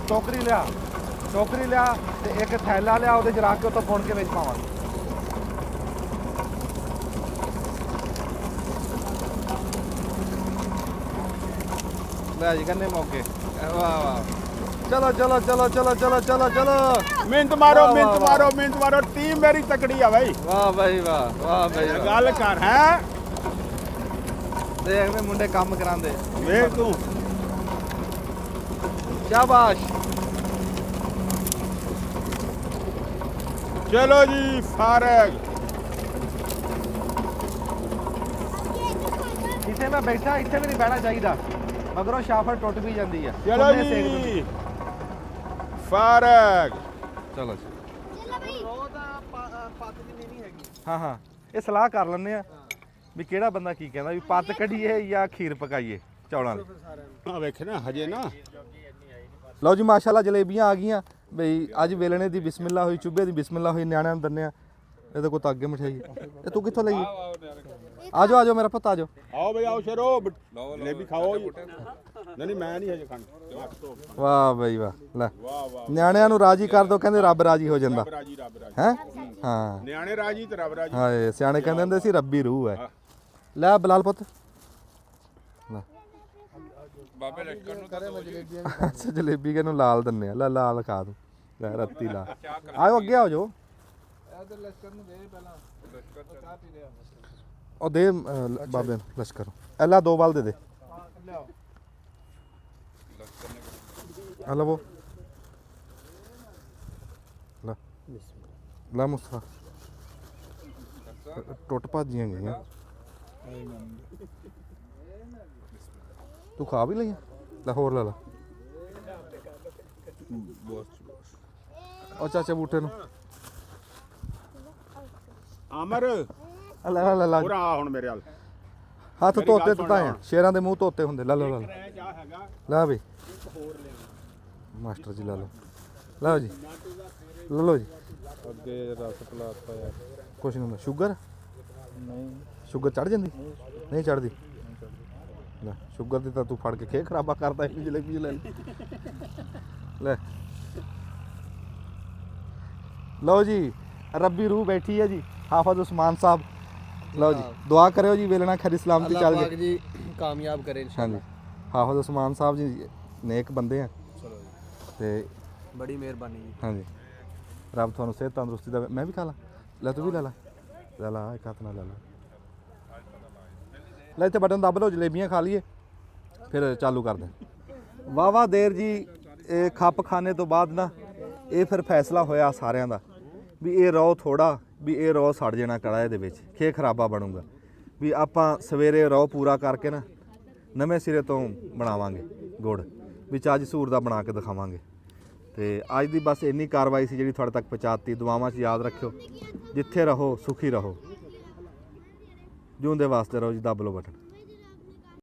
ਟੋਕਰੀ ਲਿਆ ਤੇ ਇੱਕ ਥੈਲਾ ਲਿਆ ਉਹਦੇ ਚ ਰੱਖ ਕੇ ਉੱਤੋਂ ਪੁਣ ਕੇ ਵਿੱਚ ਪਾਵਾਂਗੇ ਲੈ ਜੀ ਗੰਨੇ ਮੌਕੇ ਵਾਹ ਚਲੋ ਮਿੰਟ ਮਾਰੋ ਵਾਹ, ਮਿੰਟ ਵਾਹ, ਮਾਰੋ ਮਿੰਟ ਮਾਰੋ ਟੀਮ ਮੇਰੀ ਤਕੜੀ ਆ ਬਾਈ। ਵਾਹ ਬਾਈ ਵਾਹ ਗੱਲ ਕਰ ਹੈ ਦੇਖ ਵੇ ਮੁੰਡੇ ਕੰਮ ਕਰਾਂਦੇ ਵੇਖ ਤੂੰ ਸ਼ਾਬਾਸ਼ ਚਲੋ ਜੀ ਫਾਰਗ ਜਿੱਥੇ ਮੈਂ ਬੈਠਾ ਇੱਥੇ ਵੀ ਨਹੀਂ ਬਹਿਣਾ ਚਾਹੀਦਾ ਮਗਰੋਂ ਸ਼ਾਫਰ ਟੁੱਟ ਵੀ ਜਾਂਦੀ ਆ ਚਲੋ ਉਹਨੇ ਸੇਕ ਦਿੰਦੀ। ਜੀ ਫਾਰਗ ਚਲੋ ਜੀ ਚਲੋ ਬਈ ਉਹ ਤਾਂ ਪੱਤ ਜਿੰਨੀ ਨਹੀਂ ਹੈਗੀ ਹਾਂ ਇਹ ਸਲਾਹ ਕਰ ਲੈਂਦੇ ਆ ਵੀ ਕਿਹੜਾ ਬੰਦਾ ਕੀ ਕਹਿੰਦਾ ਵੀ ਪੱਤ ਕੱਢੀਏ ਜਾਂ ਖੀਰ ਪਕਾਈਏ ਚੌਲਾਂ ਦੀ ਆ ਵੇਖ ਨਾ ਹਜੇ ਨਾ ਲਓ ਜੀ ਮਾਸ਼ਾਅੱਲਾ ਜਲੇਬੀਆਂ ਆ ਗਈਆਂ ਬਈ ਅੱਜ ਵੇਲਣੇ ਦੀ ਬਿਸਮਿਲ੍ਲਾ ਹੋਈ ਚੁੱਭੇ ਦੀ ਬਿਸਮਿਲ੍ਲਾ ਹੋਈ ਨਿਆਣਿਆਂ ਨੂੰ ਦੰਨੇ ਆ ਇਹਦੇ ਕੋਲ ਤਾਂ ਅੱਗੇ ਮਠਿਆਈ ਇਹ ਤੂੰ ਕਿੱਥੋਂ ਲਈ ਆ ਜਾਓ ਮੇਰਾ ਪੁੱਤ ਆ ਜਾਓ ਆਓ ਬਈ ਆਓ ਸ਼ਰੋ ਜਲੇਬੀ ਖਾਓ ਜੀ ਨਹੀਂ ਮੈਂ ਨਹੀਂ ਹਜੇ ਖਾਣੀ ਵਾਹ ਬਈ ਵਾਹ ਲੈ ਵਾਹ ਵਾਹ ਨਿਆਣਿਆਂ ਨੂੰ ਰਾਜੀ ਕਰ ਦੋ ਕਹਿੰਦੇ ਰੱਬ ਰਾਜੀ ਹੋ ਜਾਂਦਾ ਰਾਜੀ ਰੱਬ ਰਾਜੀ ਹੈ ਹਾਂ ਨਿਆਣੇ ਰਾਜੀ ਤੇ ਰੱਬ ਰਾਜੀ ਹਾਏ ਸਿਆਣੇ ਕਹਿੰਦੇ ਹੁੰਦੇ ਸੀ ਰੱਬੀ ਰੂਹ ਹੈ ਲੈ ਬਲਾਲ ਪੁੱਤ ਲੈ ਬਾਬੇ ਲਸ਼ਕਰ ਨੂੰ ਕਰੇ ਅੱਛਾ ਜਲੇਬੀ ਕਿਨੂੰ ਲਾਲ ਦਿੰਨੇ ਆ ਲੈ ਲਾਲ ਖਾ ਦੂੰ ਲੈ ਰੱਤੀ ਲਾ ਆਓ ਅੱਗੇ ਆਓ ਜੋ ਇਧਰ ਲਸ਼ਕਰ ਨੂੰ ਦੇ ਪਹਿਲਾਂ ਲਸ਼ਕਰ ਚਾਹ ਪੀ ਲਿਆ ਉਹ ਦੇ ਬਾਬੇ ਨੂੰ ਲਸ਼ਕਰ ਇਹ ਲੈ 2 ਬਾਲ ਦੇ ਦੇ ਆ ਲਵੋ ਲੈ ਮੁਸਤਫਾ ਟੁੱਟ ਭੱਜੀਆਂ ਗਈਆਂ ਤੂੰ ਖਾ ਵੀ ਲਈਆਂ ਲੈ ਹੋਰ ਲੈ ਲਾ ਉਹ ਚਾਚਾ ਬੂਟੇ ਨੂੰ ਅਮਰ ਆ ਲੈ ਪੂਰਾ ਆ ਹੁਣ ਮੇਰੇ ਹਾਲ ਹੱਥ ਮੇਰੀ ਧੋਤੇ ਗੱਲ ਸੁਣ ਟਟਾਏ ਹੁਣ। ਸ਼ੇਰਾਂ ਦੇ ਮੂੰਹ ਧੋਤੇ ਹੁੰਦੇ ਲੈ ਲਓ ਜਾ ਹੈਗਾ ਲੈ ਬਈ ਮਾਸਟਰ ਜੀ ਲੈ ਲਓ ਲਓ ਜੀ ਲੈ ਲਓ ਜੀ ਅੱਗੇ ਰਸ ਪਲਾਤਾ ਯਾਰ ਕੁਛ ਨਹੀਂ ਹੁੰਦਾ ਸ਼ੂਗਰ ਨਹੀਂ ਸ਼ੂਗਰ ਚੜ ਜਾਂਦੀ ਨਹੀਂ ਚੜਦੀ ਲੈ ਸ਼ੂਗਰ ਦੀ ਤਾਂ ਤੂੰ ਫੜ ਕੇ ਖੇ ਖਰਾਬਾ ਕਰਦਾ ਇਹ ਜਲੇਬੀ ਲੈ ਲੈ ਲਓ ਜੀ ਰੱਬੀ ਰੂਹ ਬੈਠੀ ਹੈ ਜੀ ਹਾਫਿਜ਼ ਉਸਮਾਨ ਸਾਹਿਬ ਲਓ ਜੀ ਦੁਆ ਕਰਿਓ ਜੀ ਵੇਲਣਾ ਖੈਰ ਇਸਲਾਮ ਤੇ ਚੱਲ ਜੇ ਜੀ ਕਾਮਯਾਬ ਕਰੇ ਹਾਂਜੀ ਹਾਫਿਜ਼ ਉਸਮਾਨ ਸਾਹਿਬ ਜੀ ਨੇਕ ਬੰਦੇ ਆ ਚਲੋ ਜੀ ਤੇ ਬੜੀ ਮਿਹਰਬਾਨੀ ਜੀ ਹਾਂਜੀ ਰੱਬ ਤੁਹਾਨੂੰ ਸਿਹਤ ਤੰਦਰੁਸਤੀ ਦੇਵੇ ਮੈਂ ਵੀ ਖਾ ਲਾਂ ਲੈ ਤੂੰ ਵੀ ਲੈ ਲਾ ਇੱਕ ਹੱਥ ਨਾਲ ਲੈ ਲੈ ਇੱਥੇ ਬਟਨ ਦੱਬ ਲਓ ਜਲੇਬੀਆਂ ਖਾ ਲਈਏ ਫਿਰ ਚਾਲੂ ਕਰਦੇ ਵਾਹ ਦੇਰ ਜੀ ਇਹ ਖੱਪ ਖਾਣੇ ਤੋਂ ਬਾਅਦ ਨਾ ਇਹ ਫਿਰ ਫੈਸਲਾ ਹੋਇਆ ਸਾਰਿਆਂ ਦਾ ਵੀ ਇਹ ਰੋ ਥੋੜਾ ਵੀ ਇਹ ਰੋ ਸੜ ਜਾਣਾ ਕੜਾਹੇ ਦੇ ਵਿੱਚ ਖੇ ਖਰਾਬਾ ਬਣੂਗਾ ਵੀ ਆਪਾਂ ਸਵੇਰੇ ਰੋ ਪੂਰਾ ਕਰਕੇ ਨਾ ਨਵੇਂ ਸਿਰੇ ਤੋਂ ਬਣਾਵਾਂਗੇ ਗੁੜ ਵੀ ਚੱਜ ਸੂਰ ਦਾ ਬਣਾ ਕੇ ਦਿਖਾਵਾਂਗੇ ਤੇ ਅੱਜ ਦੀ ਬਸ ਇੰਨੀ ਕਾਰਵਾਈ ਸੀ ਜਿਹੜੀ ਤੁਹਾਡੇ ਤੱਕ ਪਹੁੰਚਾਤੀ ਦੁਆਵਾਂ 'ਚ ਯਾਦ ਰੱਖਿਓ ਜਿੱਥੇ ਰਹੋ ਸੁਖੀ ਰਹੋ ਜਿਉਂਦੇ ਵਾਸਤੇ ਰਹੋ ਜੀ ਦੱਬ ਲਓ ਬਟਨ